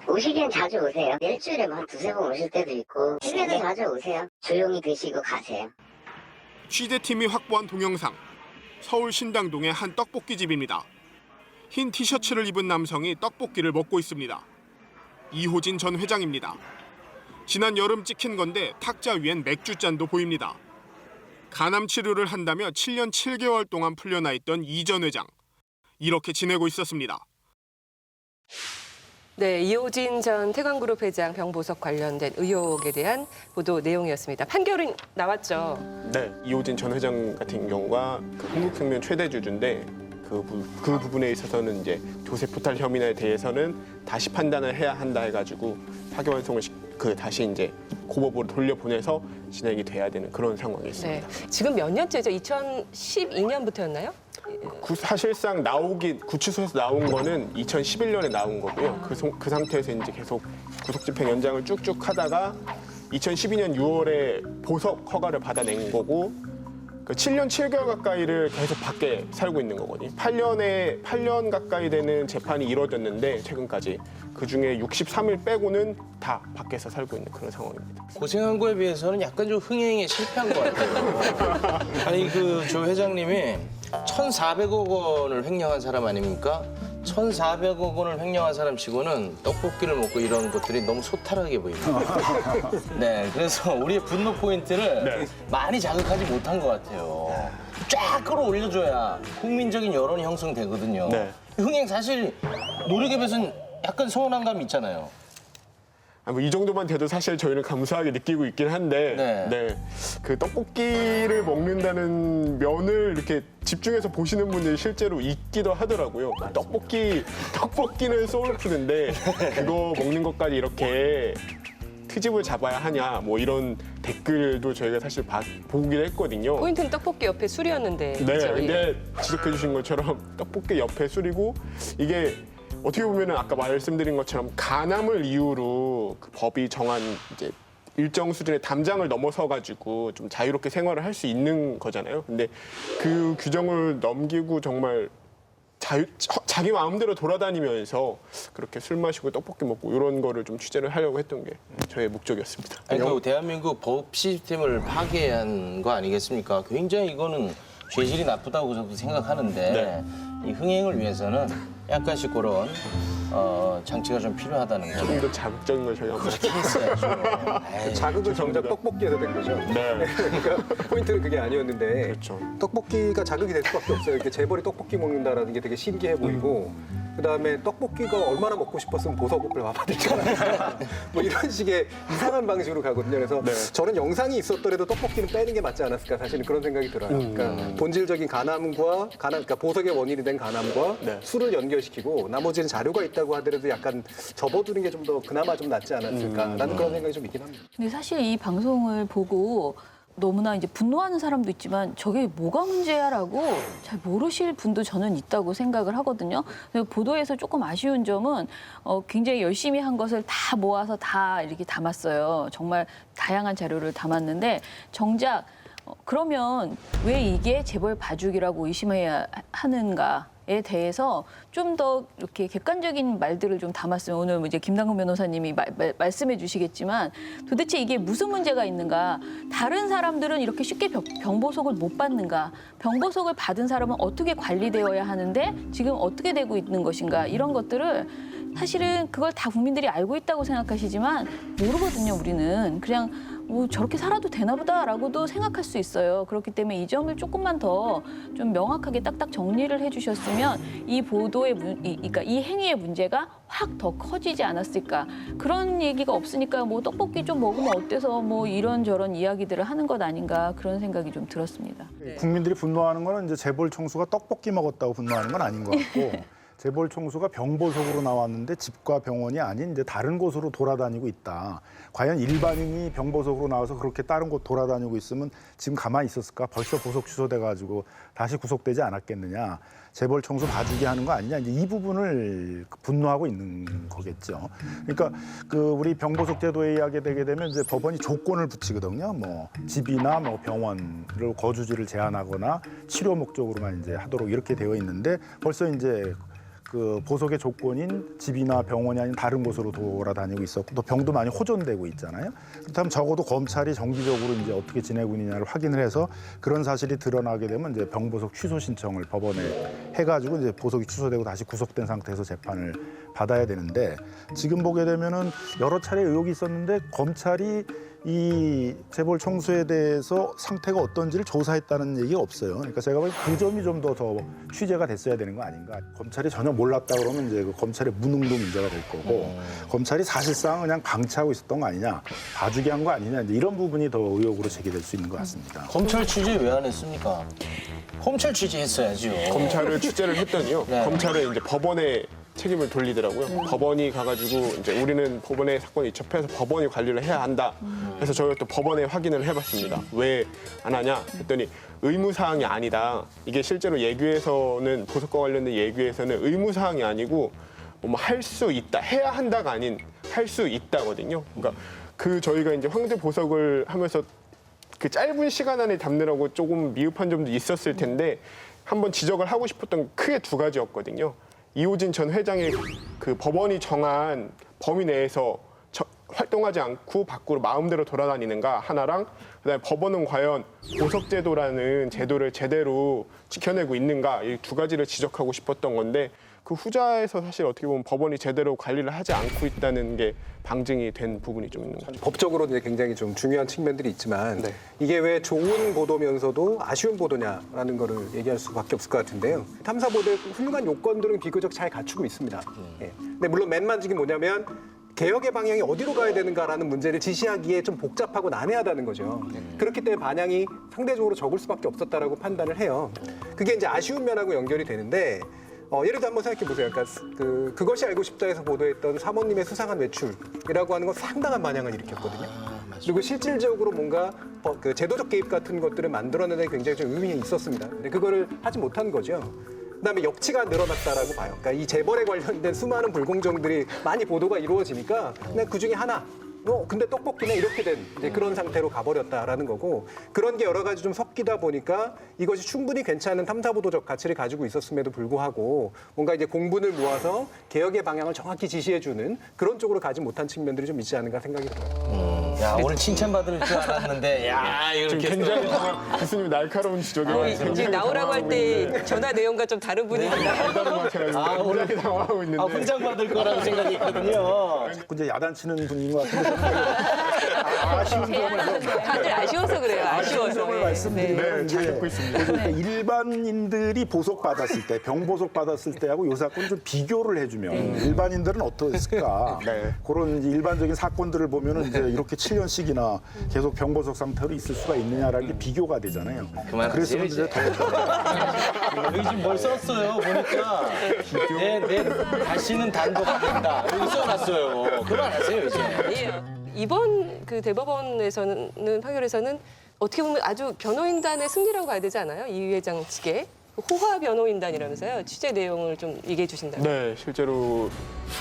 오시긴 자주 오세요. 일주일에 한 2-3번 오실 때도 있고 집에도 자주 오세요. 조용히 드시고 가세요. 취재팀이 확보한 동영상. 서울 신당동의 한 떡볶이집입니다. 흰 티셔츠를 입은 남성이 떡볶이를 먹고 있습니다. 이호진 전 회장입니다. 지난 여름 찍힌 건데 탁자 위엔 맥주잔도 보입니다. 간암 치료를 한다며 7년 7개월 동안 풀려나 있던 이 전 회장. 이렇게 지내고 있었습니다. 네, 이호진 전 태광그룹 회장 병보석 관련된 의혹에 대한 보도 내용이었습니다. 판결은 나왔죠? 네, 이호진 전 회장 같은 경우가 그 한국생명 최대 주주인데 그 부분에 있어서는 이제 조세 포탈 혐의에 대해서는 다시 판단을 해야 한다 해가지고 파기환송을 다시 이제 고법으로 돌려보내서 진행이 돼야 되는 그런 상황이었습니다. 네, 지금 몇 년째죠? 2012년부터였나요? 사실상 구치소에서 나온 거는 2011년에 나온 거고요. 그 상태에서 이제 계속 구속집행 연장을 쭉쭉 하다가 2012년 6월에 보석 허가를 받아낸 거고 7년 7개월 가까이를 계속 밖에 살고 있는 거거든요. 8년 가까이 되는 재판이 이루어졌는데 최근까지 그중에 63일 빼고는 다 밖에서 살고 있는 그런 상황입니다. 고생한 거에 비해서는 약간 좀 흥행에 실패한 것 같아요. 아니 그 조 회장님이 1,400억 원을 횡령한 사람 아닙니까? 1,400억 원을 횡령한 사람 치고는 떡볶이를 먹고 이런 것들이 너무 소탈하게 보입니다. 네, 그래서 우리의 분노 포인트를 많이 자극하지 못한 것 같아요. 쫙 끌어올려줘야 국민적인 여론이 형성되거든요. 흥행 사실 노력에 약간 서운한 감이 있잖아요. 이 정도만 돼도 사실 저희는 감사하게 느끼고 있긴 한데 그 떡볶이를 먹는다는 면을 이렇게 집중해서 보시는 분들이 실제로 있기도 하더라고요. 떡볶이는 소울푸드인데 그거 먹는 것까지 이렇게 트집을 잡아야 하냐 뭐 이런 댓글도 저희가 사실 보기도 했거든요. 포인트는 떡볶이 옆에 술이었는데. 네, 그렇죠? 근데 지적해 주신 것처럼 떡볶이 옆에 술이고 이게 어떻게 보면은 아까 말씀드린 것처럼 간암을 이유로 그 법이 정한 이제 일정 수준의 담장을 넘어서 가지고 좀 자유롭게 생활을 할 수 있는 거잖아요. 근데 그 규정을 넘기고 정말 자기 마음대로 돌아다니면서 그렇게 술 마시고 떡볶이 먹고 이런 거를 좀 취재를 하려고 했던 게 저의 목적이었습니다. 아니, 그 대한민국 법 시스템을 파괴한 거 아니겠습니까? 굉장히 이거는 죄질이 나쁘다고 저도 생각하는데 이 흥행을 위해서는 약간씩 그런 장치가 좀 필요하다는 거. 좀 더 자극적인 걸 저희가 그렇게 했어야죠. 자극은 정작 떡볶이에서 된 거죠. 그러니까 포인트는 그게 아니었는데 떡볶이가 자극이 될 수밖에 없어요. 이렇게 재벌이 떡볶이 먹는다라는 게 되게 신기해 보이고 그다음에 떡볶이가 얼마나 먹고 싶었으면 보석을 와봤잖아요. 뭐 이런 식의 이상한 방식으로 가거든요. 그래서 저는 영상이 있었더라도 떡볶이는 빼는 게 맞지 않았을까 사실은 그런 생각이 들어요. 그러니까 본질적인 그러니까 보석의 원인이 된 간암과 술을 연결시키고 나머지는 자료가 있다고 하더라도 약간 접어두는 게 좀 더 그나마 좀 낫지 않았을까라는 그런 생각이 좀 있긴 합니다. 근데 사실 이 방송을 보고 너무나 이제 분노하는 사람도 있지만 저게 뭐가 문제야라고 잘 모르실 분도 저는 있다고 생각을 하거든요. 보도에서 조금 아쉬운 점은 굉장히 열심히 한 것을 다 모아서 다 이렇게 담았어요. 정말 다양한 자료를 담았는데 정작 그러면 왜 이게 재벌 봐주기라고 의심해야 하는가에 대해서 좀 더 이렇게 객관적인 말들을 좀 담았으면 오늘 이제 김남국 변호사님이 말씀해 주시겠지만 도대체 이게 무슨 문제가 있는가? 다른 사람들은 이렇게 쉽게 병보석을 못 받는가? 병보석을 받은 사람은 어떻게 관리되어야 하는데 지금 어떻게 되고 있는 것인가? 이런 것들을 사실은 그걸 다 국민들이 알고 있다고 생각하시지만 모르거든요, 우리는. 그냥 뭐 저렇게 살아도 되나 보다라고도 생각할 수 있어요. 그렇기 때문에 이 점을 조금만 더 좀 명확하게 딱딱 정리를 해주셨으면 이 보도의 그러니까 이 행위의 문제가 확 더 커지지 않았을까. 그런 얘기가 없으니까 뭐 떡볶이 좀 먹으면 어때서 뭐 이런저런 이야기들을 하는 것 아닌가 그런 생각이 좀 들었습니다. 국민들이 분노하는 거는 이제 재벌 총수가 떡볶이 먹었다고 분노하는 건 아닌 것 같고 재벌 총수가 병보석으로 나왔는데 집과 병원이 아닌 이제 다른 곳으로 돌아다니고 있다. 과연 일반인이 병보석으로 나와서 그렇게 다른 곳 돌아다니고 있으면 지금 가만히 있었을까? 벌써 보석 취소돼가지고 다시 구속되지 않았겠느냐? 재벌 총수 봐주기 하는 거 아니냐? 이제 이 부분을 분노하고 있는 거겠죠. 그러니까 그 우리 병보석 제도에 의하게 되게 되면 이제 법원이 조건을 붙이거든요. 뭐 집이나 뭐 병원을 거주지를 제한하거나 치료 목적으로만 이제 하도록 이렇게 되어 있는데 벌써 이제 그 보석의 조건인 집이나 병원이 아닌 다른 곳으로 돌아다니고 있었고 또 병도 많이 호전되고 있잖아요. 그렇다면 적어도 검찰이 정기적으로 이제 어떻게 지내고 있느냐를 확인을 해서 그런 사실이 드러나게 되면 이제 병보석 취소 신청을 법원에 해가지고 이제 보석이 취소되고 다시 구속된 상태에서 재판을 받아야 되는데 지금 보게 되면은 여러 차례 의혹이 있었는데 검찰이 이 재벌 총수에 대해서 상태가 어떤지를 조사했다는 얘기가 없어요. 그러니까 제가 보기엔 그 점이 좀 더 취재가 됐어야 되는 거 아닌가. 검찰이 전혀 몰랐다 그러면 이제 그 검찰의 무능도 문제가 될 거고 검찰이 사실상 그냥 방치하고 있었던 거 아니냐, 봐주기 한 거 아니냐 이제 이런 부분이 더 의혹으로 제기될 수 있는 것 같습니다. 검찰 취재 왜 안 했습니까? 검찰 취재했어야죠. 검찰을 취재를 했더니요. 검찰은 이제 법원에 책임을 돌리더라고요. 법원이 가가지고 이제 우리는 법원에 사건이 접해서 법원이 관리를 해야 한다. 그래서 저희가 또 법원에 확인을 해봤습니다. 왜 안 하냐 했더니 의무사항이 아니다. 이게 실제로 예규에서는 보석과 관련된 예규에서는 의무사항이 아니고 뭐 할 수 있다, 해야 한다가 아닌 할 수 있다거든요. 그러니까 그 저희가 이제 황제 보석을 하면서 그 짧은 시간 안에 담느라고 조금 미흡한 점도 있었을 텐데 한번 지적을 하고 싶었던 크게 두 가지였거든요. 이호진 전 회장의 그 법원이 정한 범위 내에서 활동하지 않고 밖으로 마음대로 돌아다니는가 하나랑 그다음에 법원은 과연 보석제도라는 제도를 제대로 지켜내고 있는가 이 두 가지를 지적하고 싶었던 건데 그 후자에서 사실 어떻게 보면 법원이 제대로 관리를 하지 않고 있다는 게 방증이 된 부분이 좀 있는 거죠. 법적으로 이제 굉장히 좀 중요한 측면들이 있지만 네. 이게 왜 좋은 보도면서도 아쉬운 보도냐라는 거를 얘기할 수밖에 없을 것 같은데요. 탐사 보도의 훌륭한 요건들은 비교적 잘 갖추고 있습니다. 예. 근데 물론 맨만직이 뭐냐면 개혁의 방향이 어디로 가야 되는가라는 문제를 지시하기에 좀 복잡하고 난해하다는 거죠. 그렇기 때문에 반향이 상대적으로 적을 수밖에 없었다라고 판단을 해요. 그게 이제 아쉬운 면하고 연결이 되는데 예를 들어 한번 생각해 보세요. 그러니까 그것이 알고 싶다에서 보도했던 사모님의 수상한 외출이라고 하는 건 상당한 반향을 일으켰거든요. 그리고 실질적으로 뭔가 그 제도적 개입 같은 것들을 만들어내는 데 굉장히 좀 의미가 있었습니다. 근데 그거를 하지 못한 거죠. 그다음에 역치가 늘어났다라고 봐요. 그러니까 이 재벌에 관련된 수많은 불공정들이 많이 보도가 이루어지니까 그냥 그 중에 하나. 근데 떡볶이네 이렇게 된 이제 그런 상태로 가버렸다라는 거고 그런 게 여러 가지 좀 섞이다 보니까 이것이 충분히 괜찮은 탐사보도적 가치를 가지고 있었음에도 불구하고 뭔가 이제 공분을 모아서 개혁의 방향을 정확히 지시해주는 그런 쪽으로 가지 못한 측면들이 좀 있지 않은가 생각이 들어요. 야 오늘 칭찬받을 줄 알았는데 야 이렇게 굉장히 교수님 날카로운 지적이 지금 나오라고 할 때 전화 내용과 좀 다른 분위기다. 오늘 당황하고 있는데 훈장 받을 거라고 생각했거든요. 이제 야단치는 분인 것 같은데 아쉬운 점을 다들 아쉬워서 그래요. 아쉬워서. 점을 말씀드리면 잘 이제 듣고 있습니다. 일반인들이 보석 받았을 때, 병보석 받았을 때하고 요 사건 좀 비교를 해주면 일반인들은 어떠했을까? 그런 이제 일반적인 사건들을 보면은 이제 이렇게 7년씩이나 계속 병보석 상태로 있을 수가 있느냐라는 게 비교가 되잖아요. 그래서 이제 더 여기 지금 뭘 썼어요 보니까 내 다시는 단독 안 된다 여기 써놨어요. 그만하세요 이제. 아니에요. 이번 그 대법원에서는 판결에서는 어떻게 보면 아주 변호인단의 승리라고 봐야 되지 않아요? 이 회장 측에 호화 변호인단이라면서요. 취재 내용을 좀 얘기해 주신다면. 네, 실제로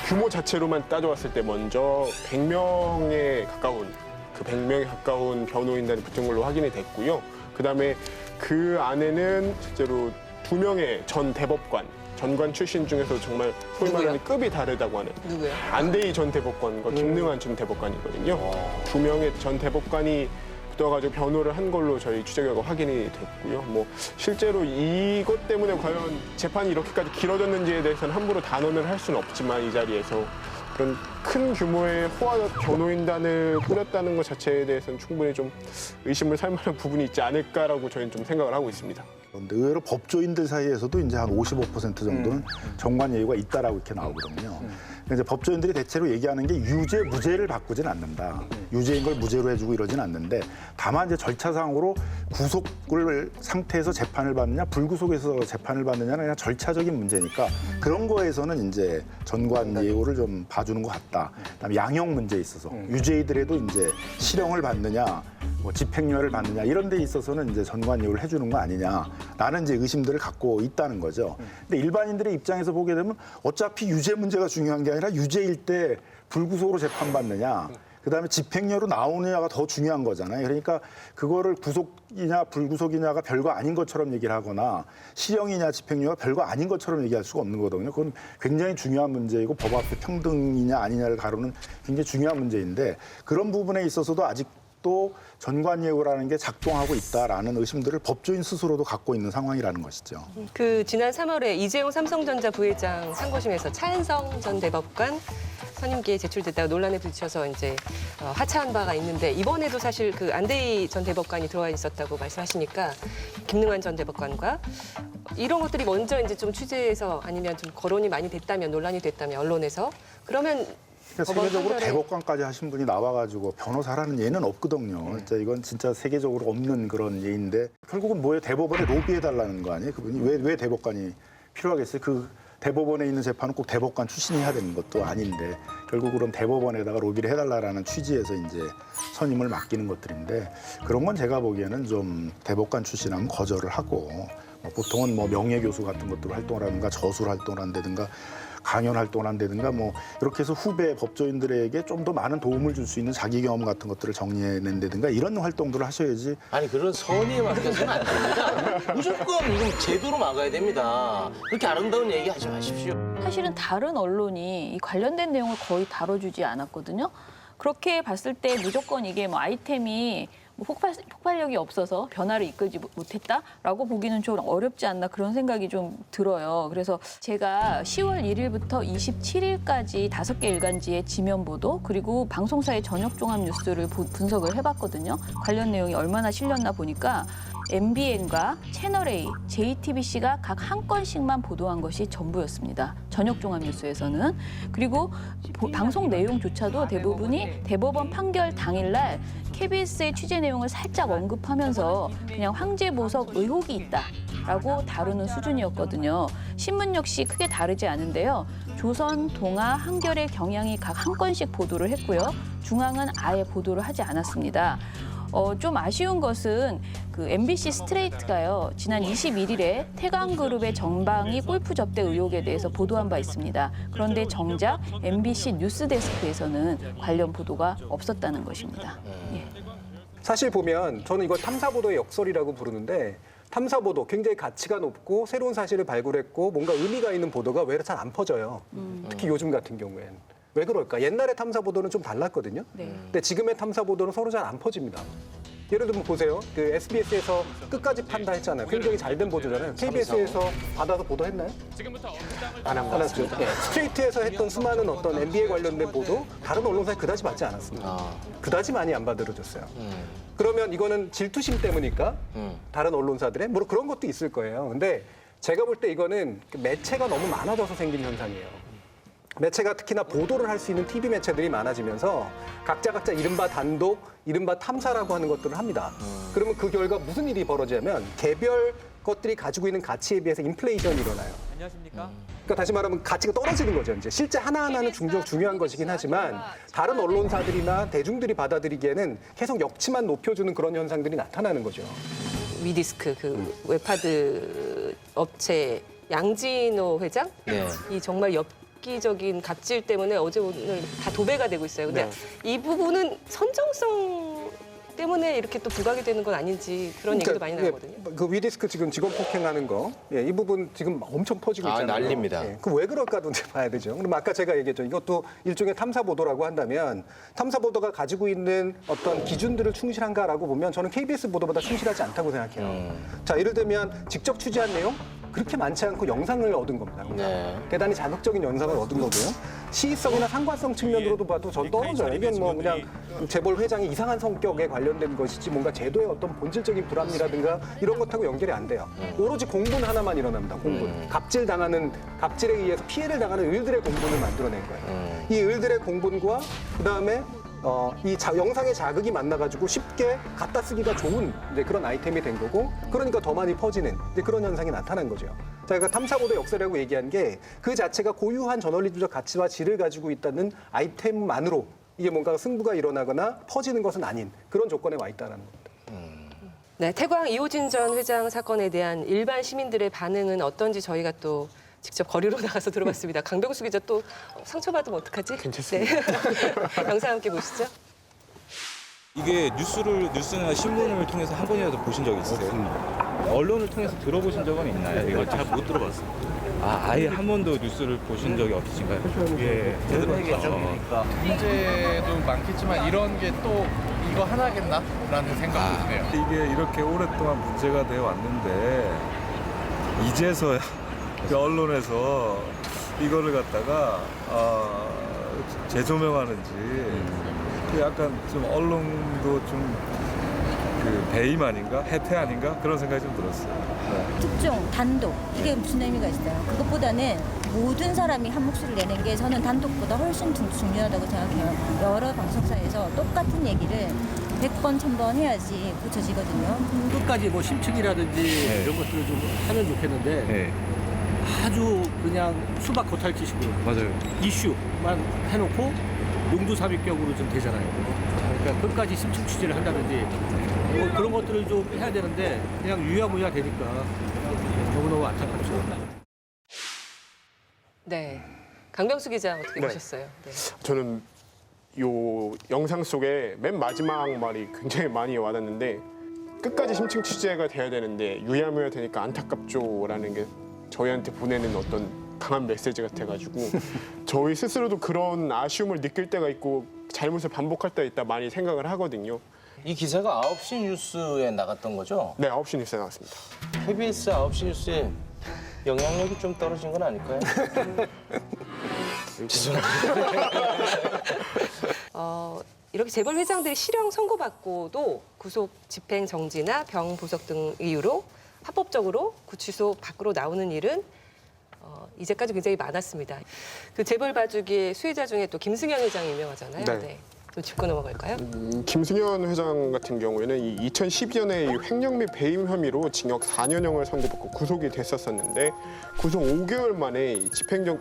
규모 자체로만 따져봤을 때 먼저 100명에 가까운 변호인단이 붙은 걸로 확인이 됐고요. 그다음에 그 안에는 실제로 2명의 전 대법관, 전관 출신 중에서 정말 소위 말하는 급이 다르다고 하는 누구요? 안대희 전 대법관과 김능한 전 대법관이거든요. 2명의 전 대법관이 붙어가지고 변호를 한 걸로 저희 취재 결과 확인이 됐고요. 뭐 실제로 이것 때문에 과연 재판이 이렇게까지 길어졌는지에 대해서는 함부로 단언을 할 수는 없지만 이 자리에서 그런 큰 규모의 호화 변호인단을 꾸렸다는 것 자체에 대해서는 충분히 좀 의심을 살 만한 부분이 있지 않을까라고 저희는 좀 생각을 하고 있습니다. 그런데 의외로 법조인들 사이에서도 이제 한 55% 정도는 정관 예우가 있다라고 이렇게 나오거든요. 이제 법조인들이 대체로 얘기하는 게 유죄, 무죄를 바꾸진 않는다. 유죄인 걸 무죄로 해주고 이러진 않는데 다만 이제 절차상으로 구속을 상태에서 재판을 받느냐, 불구속에서 재판을 받느냐는 그냥 절차적인 문제니까 그런 거에서는 이제 전관 예우를 좀 봐주는 것 같다. 그다음에 양형 문제에 있어서 유죄이더라도 이제 실형을 받느냐, 뭐 집행유예를 받느냐 이런 데 있어서는 이제 전관 예우를 해주는 거 아니냐라는 이제 의심들을 갖고 있다는 거죠. 근데 일반인들의 입장에서 보게 되면 어차피 유죄 문제가 중요한 게 아니라 유죄일 때 불구속으로 재판받느냐, 그다음에 집행유예로 나오느냐가 더 중요한 거잖아요. 그러니까 그거를 구속이냐 불구속이냐가 별거 아닌 것처럼 얘기를 하거나 실형이냐 집행유예가 별거 아닌 것처럼 얘기할 수가 없는 거거든요. 그건 굉장히 중요한 문제이고 법 앞에 평등이냐 아니냐를 가르는 굉장히 중요한 문제인데 그런 부분에 있어서도 아직도 전관예우라는 게 작동하고 있다라는 의심들을 법조인 스스로도 갖고 있는 상황이라는 것이죠. 그 지난 3월에 이재용 삼성전자 부회장 상고심에서 차은성 전 대법관 선임기에 제출됐다가 논란에 부딪혀서 이제 하차한 바가 있는데 이번에도 사실 그 안대희 전 대법관이 들어와 있었다고 말씀하시니까 김능한 전 대법관과 이런 것들이 먼저 이제 좀 취재해서 아니면 좀 거론이 많이 됐다면 논란이 됐다면 언론에서 그러면 세계적으로 대법관까지 하신 분이 나와가지고 변호사라는 예는 없거든요. 진짜 이건 진짜 세계적으로 없는 그런 예인데 결국은 뭐예요? 대법원에 로비해달라는 거 아니에요? 그분이 왜 대법관이 필요하겠어요? 그 대법원에 있는 재판은 꼭 대법관 출신이 해야 되는 것도 아닌데 결국 그런 대법원에다가 로비를 해달라는 취지에서 이제 선임을 맡기는 것들인데 그런 건 제가 보기에는 좀 대법관 출신하면 거절을 하고 보통은 뭐 명예교수 같은 것들로 활동을 하든가 저술 활동을 한다든가 강연 활동을 한다든가 뭐 이렇게 해서 후배 법조인들에게 좀 더 많은 도움을 줄 수 있는 자기 경험 같은 것들을 정리해낸다든가 이런 활동들을 하셔야지. 아니 그런 선의에 맡겨서는 안 됩니다. 무조건 이건 제도로 막아야 됩니다. 그렇게 아름다운 얘기 하지 마십시오. 사실은 다른 언론이 이 관련된 내용을 거의 다뤄주지 않았거든요. 그렇게 봤을 때 무조건 이게 뭐 아이템이 뭐 폭발력이 없어서 변화를 이끌지 못했다라고 보기는 좀 어렵지 않나 그런 생각이 좀 들어요. 그래서 제가 10월 1일부터 27일까지 5개 일간지의 지면 보도 그리고 방송사의 저녁 종합 뉴스를 분석을 해봤거든요. 관련 내용이 얼마나 실렸나 보니까 MBN과 채널A, JTBC가 각 한 건씩만 보도한 것이 전부였습니다. 저녁 종합 뉴스에서는. 그리고 방송 내용조차도 대부분이 대법원 판결 당일날 KBS의 취재 내용을 살짝 언급하면서 그냥 황제 보석 의혹이 있다라고 다루는 수준이었거든요. 신문 역시 크게 다르지 않은데요. 조선, 동아, 한겨레, 경향이 각 한 건씩 보도를 했고요. 중앙은 아예 보도를 하지 않았습니다. 좀 아쉬운 것은 그 MBC 스트레이트가요. 지난 21일에 태광그룹의 정방위 골프 접대 의혹에 대해서 보도한 바 있습니다. 그런데 정작 MBC 뉴스데스크에서는 관련 보도가 없었다는 것입니다. 예. 사실 보면 저는 이걸 탐사보도의 역설이라고 부르는데 탐사보도 굉장히 가치가 높고 새로운 사실을 발굴했고 뭔가 의미가 있는 보도가 왜 잘 안 퍼져요. 특히 요즘 같은 경우에는. 왜 그럴까? 옛날의 탐사보도는 좀 달랐거든요. 근데 지금의 탐사보도는 서로 잘 안 퍼집니다. 예를 들면 보세요. 그 SBS에서 끝까지 판다 했잖아요. 굉장히 잘된 보도잖아요. KBS에서 받아서 보도했나요? 안 했죠. 네. 스트레이트에서 했던 수많은 어떤 NBA 관련된 보도 다른 언론사에 그다지 받지 않았습니다. 그다지 많이 안 받아들여졌어요. 그러면 이거는 질투심 때문일까? 다른 언론사들의? 물론 그런 것도 있을 거예요. 근데 제가 볼 때 이거는 매체가 너무 많아져서 생긴 현상이에요. 매체가 특히나 보도를 할 수 있는 TV 매체들이 많아지면서 각자 이른바 단독, 이른바 탐사라고 하는 것들을 합니다. 그러면 그 결과 무슨 일이 벌어지냐면 개별 것들이 가지고 있는 가치에 비해서 인플레이션이 일어나요. 안녕하십니까? 그러니까 다시 말하면 가치가 떨어지는 거죠. 이제 실제 하나하나는 중요한 것이긴 하지만 다른 언론사들이나 대중들이 받아들이기에는 계속 역치만 높여주는 그런 현상들이 나타나는 거죠. 위디스크 그 웹하드 업체 양진호 회장 이 정말 엽기적인 갑질 때문에 어제 오늘 다 도배가 되고 있어요. 근데 이 부분은 선정성 때문에 이렇게 또 부각이 되는 건 아닌지 그런 얘기도 많이 나오거든요. 그 위디스크 지금 직원 폭행하는 거, 이 부분 지금 엄청 퍼지고 있잖아요. 난립니다. 그 왜 그럴까도 이제 봐야 되죠. 그럼 아까 제가 얘기했죠. 이것도 일종의 탐사 보도라고 한다면 탐사 보도가 가지고 있는 어떤 기준들을 충실한가라고 보면 저는 KBS 보도보다 충실하지 않다고 생각해요. 자, 예를 들면 직접 취재한 내용 그렇게 많지 않고 영상을 얻은 겁니다. 대단히 자극적인 영상을 얻은 거고요. 시의성이나 상관성 측면으로도 봐도 전 떨어져요. 이건 뭐 그냥 재벌 회장의 이상한 성격에 관련된 것이지 뭔가 제도의 어떤 본질적인 불합리라든가 이런 것하고 연결이 안 돼요. 오로지 공분 하나만 일어납니다. 공분. 갑질에 의해서 피해를 당하는 을들의 공분을 만들어낸 거예요. 이 을들의 공분과 그다음에 이 영상의 자극이 만나가지고 쉽게 갖다 쓰기가 좋은 이제 그런 아이템이 된 거고, 그러니까 더 많이 퍼지는 이제 그런 현상이 나타난 거죠. 제가 탐사보도 역사라고 얘기한 게 그 자체가 고유한 저널리즘적 가치와 질을 가지고 있다는 아이템만으로 이게 뭔가 승부가 일어나거나 퍼지는 것은 아닌 그런 조건에 와 있다는 겁니다. 네, 태광 이호진 전 회장 사건에 대한 일반 시민들의 반응은 어떤지 저희가 또 직접 거리로 나가서 들어봤습니다. 강병수 기자 또 상처받으면 어떡하지? 괜찮습니다. 네. 영상 함께 보시죠. 이게 뉴스나 신문을 통해서 한 번이라도 보신 적 있으세요? 언론을 통해서 들어보신 적은 있나요? 이걸 잘 못 들어봤어요. 아예 한 번도 뉴스를 보신 적이 없으신가요? 예, 제대로 했죠. 문제도 많겠지만 이런 게 또 이거 하나겠나라는 생각도 드네요. 이게 이렇게 오랫동안 문제가 되어 왔는데 이제서야 언론에서 이거를 갖다가 재조명하는지 약간 좀 언론도 좀 그 배임 아닌가? 해태 아닌가? 그런 생각이 좀 들었어요. 네. 특종, 단독 이게 무슨 의미가 있어요? 그것보다는 모든 사람이 한 목소리를 내는 게 저는 단독보다 훨씬 중요하다고 생각해요. 여러 방송사에서 똑같은 얘기를 100번, 1000번 해야지 고쳐지거든요. 끝까지 뭐 심층이라든지 이런 것들을 좀 하면 좋겠는데 아주 그냥 수박 겉핥기식으로 이슈만 해놓고 용두삽입격으로 좀 되잖아요. 그러니까 끝까지 심층 취재를 한다든지 뭐 그런 것들을 좀 해야 되는데 그냥 유야무야 되니까 너무너무 안타깝죠. 네, 강병수 기자 어떻게 보셨어요? 네. 저는 요 영상 속에 맨 마지막 말이 굉장히 많이 와닿는데 끝까지 심층 취재가 돼야 되는데 유야무야 되니까 안타깝죠라는 게 저희한테 보내는 어떤 강한 메시지 같아가지고 저희 스스로도 그런 아쉬움을 느낄 때가 있고 잘못을 반복할 때가 있다 많이 생각을 하거든요. 이 기사가 9시 뉴스에 나갔던 거죠? 네, 9시 뉴스에 나왔습니다. KBS 9시 뉴스에 영향력이 좀 떨어진 건 아닐까요? 죄송합니다. 이렇게 재벌 회장들이 실형 선고받고도 구속 집행 정지나 병 보석 등 이유로 합법적으로 구치소 밖으로 나오는 일은 이제까지 굉장히 많았습니다. 그 재벌 봐주기의 수혜자 중에 또 김승현 회장이 유명하잖아요. 네. 좀 짚고 넘어갈까요? 김승현 회장 같은 경우에는 이 2012년에 횡령 및 배임 혐의로 징역 4년형을 선고받고 구속이 됐었는데 구속 5개월 만에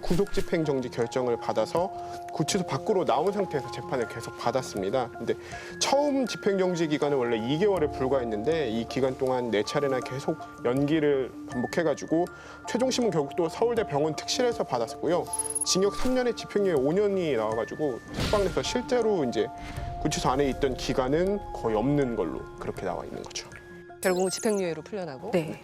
구속 집행 정지 결정을 받아서 구치소 밖으로 나온 상태에서 재판을 계속 받았습니다. 근데 처음 집행 정지 기간은 원래 2개월에 불과했는데 이 기간 동안 4차례나 계속 연기를 반복해가지고 최종 심은 결국 또 서울대 병원 특실에서 받았었고요. 징역 3년에 집행유예 5년이 나와가지고 석방돼서 실제로 이제 구치소 안에 있던 기간은 거의 없는 걸로 그렇게 나와 있는 거죠. 결국은 집행유예로 풀려나고. 네.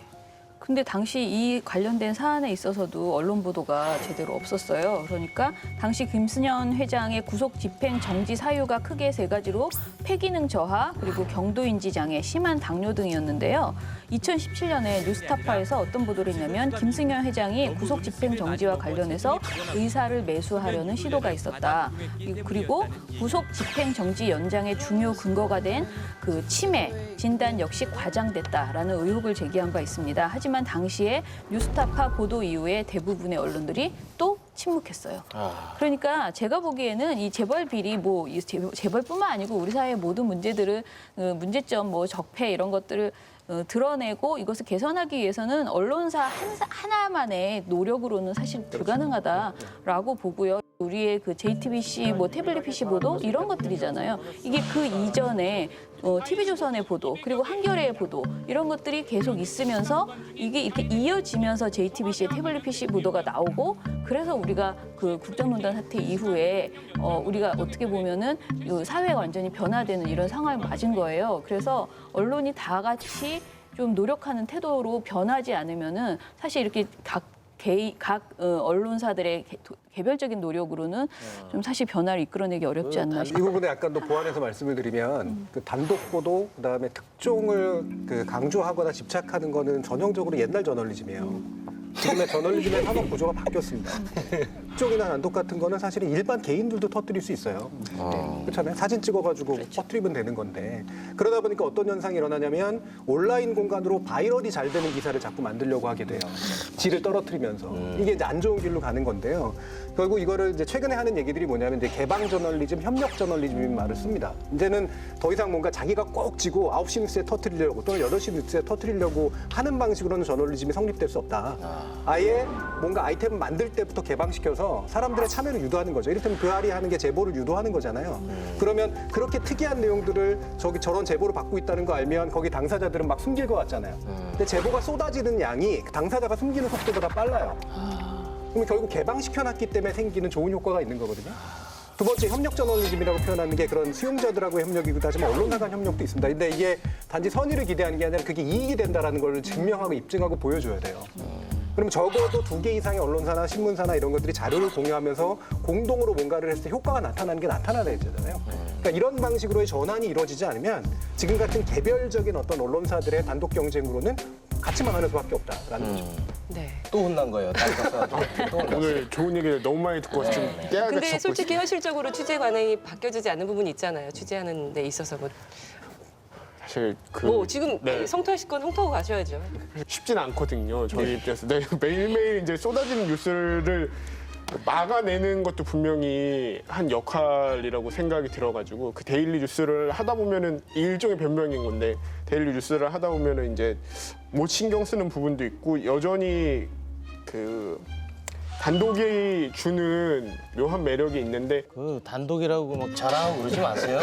근데 당시 이 관련된 사안에 있어서도 언론 보도가 제대로 없었어요. 그러니까 당시 김승현 회장의 구속 집행 정지 사유가 크게 3가지로 폐기능 저하, 그리고 경도인지 장애, 심한 당뇨 등이었는데요. 2017년에 뉴스타파에서 어떤 보도를 했냐면 김승현 회장이 구속 집행 정지와 관련해서 의사를 매수하려는 시도가 있었다. 그리고 구속 집행 정지 연장의 중요 근거가 된 그 치매 진단 역시 과장됐다라는 의혹을 제기한 바 있습니다. 하지만 당시에 뉴스타파 보도 이후에 대부분의 언론들이 또 침묵했어요. 그러니까 제가 보기에는 이 재벌 비리 이 재벌뿐만 아니고 우리 사회의 모든 문제들을 문제점 적폐 이런 것들을 드러내고 이것을 개선하기 위해서는 언론사 하나만의 노력으로는 사실 불가능하다라고 보고요. 우리의 그 JTBC, 태블릿 PC 보도 이런 것들이잖아요. 이게 그 이전에 TV조선의 보도 그리고 한겨레의 보도 이런 것들이 계속 있으면서 이게 이렇게 이어지면서 JTBC의 태블릿 PC 보도가 나오고 그래서 우리가 그 국정농단 사태 이후에 우리가 어떻게 보면은 사회가 완전히 변화되는 이런 상황을 맞은 거예요. 그래서 언론이 다 같이 좀 노력하는 태도로 변하지 않으면은 사실 이렇게 각 언론사들의 개별적인 노력으로는 좀 사실 변화를 이끌어내기 어렵지 않나 이 싶어요. 부분에 약간 더 보완해서 말씀을 드리면 그 단독 보도 그다음에 특종을 강조하거나 집착하는 거는 전형적으로 옛날 저널리즘이에요. 지금의 저널리즘의 산업 구조가 바뀌었습니다. 특종이나 단독 같은 거는 사실은 일반 개인들도 터뜨릴 수 있어요. 그렇잖아요. 사진 찍어가지고 퍼뜨리면 되는 건데 그러다 보니까 어떤 현상이 일어나냐면 온라인 공간으로 바이럴이 잘 되는 기사를 자꾸 만들려고 하게 돼요. 질을 떨어뜨리면서 이게 이제 안 좋은 길로 가는 건데요. 결국 이거를 이제 최근에 하는 얘기들이 뭐냐면 이제 개방 저널리즘, 협력 저널리즘이라는 말을 씁니다. 이제는 더 이상 뭔가 자기가 꼭 쥐고 9시 뉴스에 터뜨리려고 또는 8시 뉴스에 터뜨리려고 하는 방식으로는 저널리즘이 성립될 수 없다. 아예 뭔가 아이템을 만들 때부터 개방시켜서 사람들의 참여를 유도하는 거죠. 이를테면 그알이 하는 게 제보를 유도하는 거잖아요. 그러면 그렇게 특이한 내용들을 저런 제보를 받고 있다는 거 알면 거기 당사자들은 막 숨길 것 같잖아요. 근데 제보가 쏟아지는 양이 당사자가 숨기는 속도보다 빨라요. 그러면 결국 개방시켜놨기 때문에 생기는 좋은 효과가 있는 거거든요. 두 번째 협력 저널리즘이라고 표현하는 게 그런 수용자들하고의 협력이기도 하지만 언론사 간 협력도 있습니다. 근데 이게 단지 선의를 기대하는 게 아니라 그게 이익이 된다는 걸 증명하고 입증하고 보여줘야 돼요. 그럼 적어도 2개 이상의 언론사나 신문사나 이런 것들이 자료를 공유하면서 공동으로 뭔가를 했을 때 효과가 나타나는 게 나타나야 되잖아요. 그러니까 이런 방식으로의 전환이 이루어지지 않으면 지금 같은 개별적인 어떤 언론사들의 단독 경쟁으로는 같이 망하는 수밖에 없다라는 거죠. 네. 또 혼난 거예요. 오늘 좋은 얘기를 너무 많이 듣고 와서 좀 깨알같이 근데 잡고 솔직히 있습니다. 현실적으로 취재 관행이 바뀌어지지 않는 부분이 있잖아요. 취재하는 데 있어서 사실 지금 네. 성토하실 건 성토하고 가셔야죠. 쉽진 않거든요. 저희 입장에서 매일매일 이제 쏟아지는 뉴스를 막아내는 것도 분명히 한 역할이라고 생각이 들어가지고 그 데일리 뉴스를 하다 보면은 일종의 변명인 건데 데일리 뉴스를 하다 보면은 이제 못 신경 쓰는 부분도 있고 여전히 그 단독이 주는 묘한 매력이 있는데 그 단독이라고 막 자랑하고 그러지 마세요.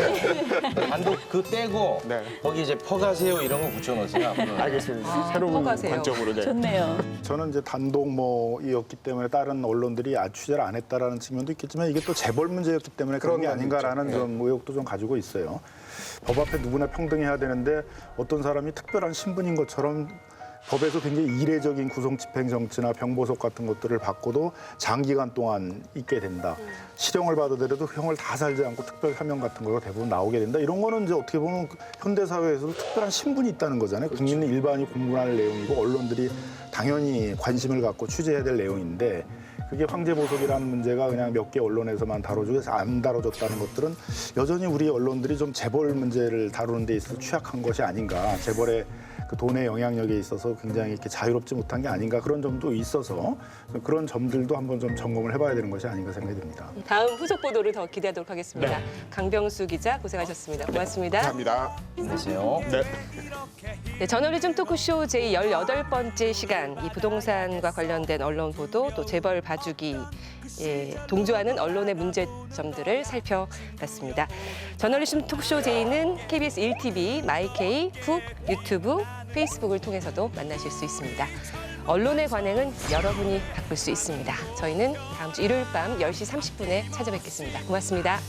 단독 그 떼고 거기 이제 퍼가세요 이런 거 붙여놓으세요. 알겠습니다. 새로운 관점으로. 네. 좋네요. 저는 이제 단독이었기 때문에 다른 언론들이 취재를 안 했다라는 측면도 있겠지만 이게 또 재벌 문제였기 때문에 그런 게 아닌가라는 좀 의혹도 좀 가지고 있어요. 법 앞에 누구나 평등해야 되는데 어떤 사람이 특별한 신분인 것처럼 법에서 굉장히 이례적인 구속집행 정치나 병보석 같은 것들을 받고도 장기간 동안 있게 된다. 실형을 받아더라도 형을 다 살지 않고 특별 사명 같은 거가 대부분 나오게 된다. 이런 거는 이제 어떻게 보면 현대 사회에서도 특별한 신분이 있다는 거잖아요. 국민 일반이 공부할 내용이고 언론들이 당연히 관심을 갖고 취재해야 될 내용인데 그게 황제보석이라는 문제가 그냥 몇 개 언론에서만 다뤄주고 안 다뤄졌다는 것들은 여전히 우리 언론들이 좀 재벌 문제를 다루는 데 있어서 취약한 것이 아닌가. 재벌의 그 돈의 영향력에 있어서 굉장히 이렇게 자유롭지 못한 게 아닌가 그런 점도 있어서 그런 점들도 한번 좀 점검을 해봐야 되는 것이 아닌가 생각이 듭니다. 다음 후속 보도를 더 기대하도록 하겠습니다. 강병수 기자 고생하셨습니다. 고맙습니다. 감사합니다. 안녕하세요. 네. 네, 저널리즘 토크쇼 제18번째 시간 이 부동산과 관련된 언론 보도 또 재벌 봐주기 동조하는 언론의 문제점들을 살펴봤습니다. 저널리즘 토크쇼 제2는 KBS 1TV, 마이케이, 푹, 유튜브, 페이스북을 통해서도 만나실 수 있습니다. 언론의 관행은 여러분이 바꿀 수 있습니다. 저희는 다음 주 일요일 밤 10시 30분에 찾아뵙겠습니다. 고맙습니다.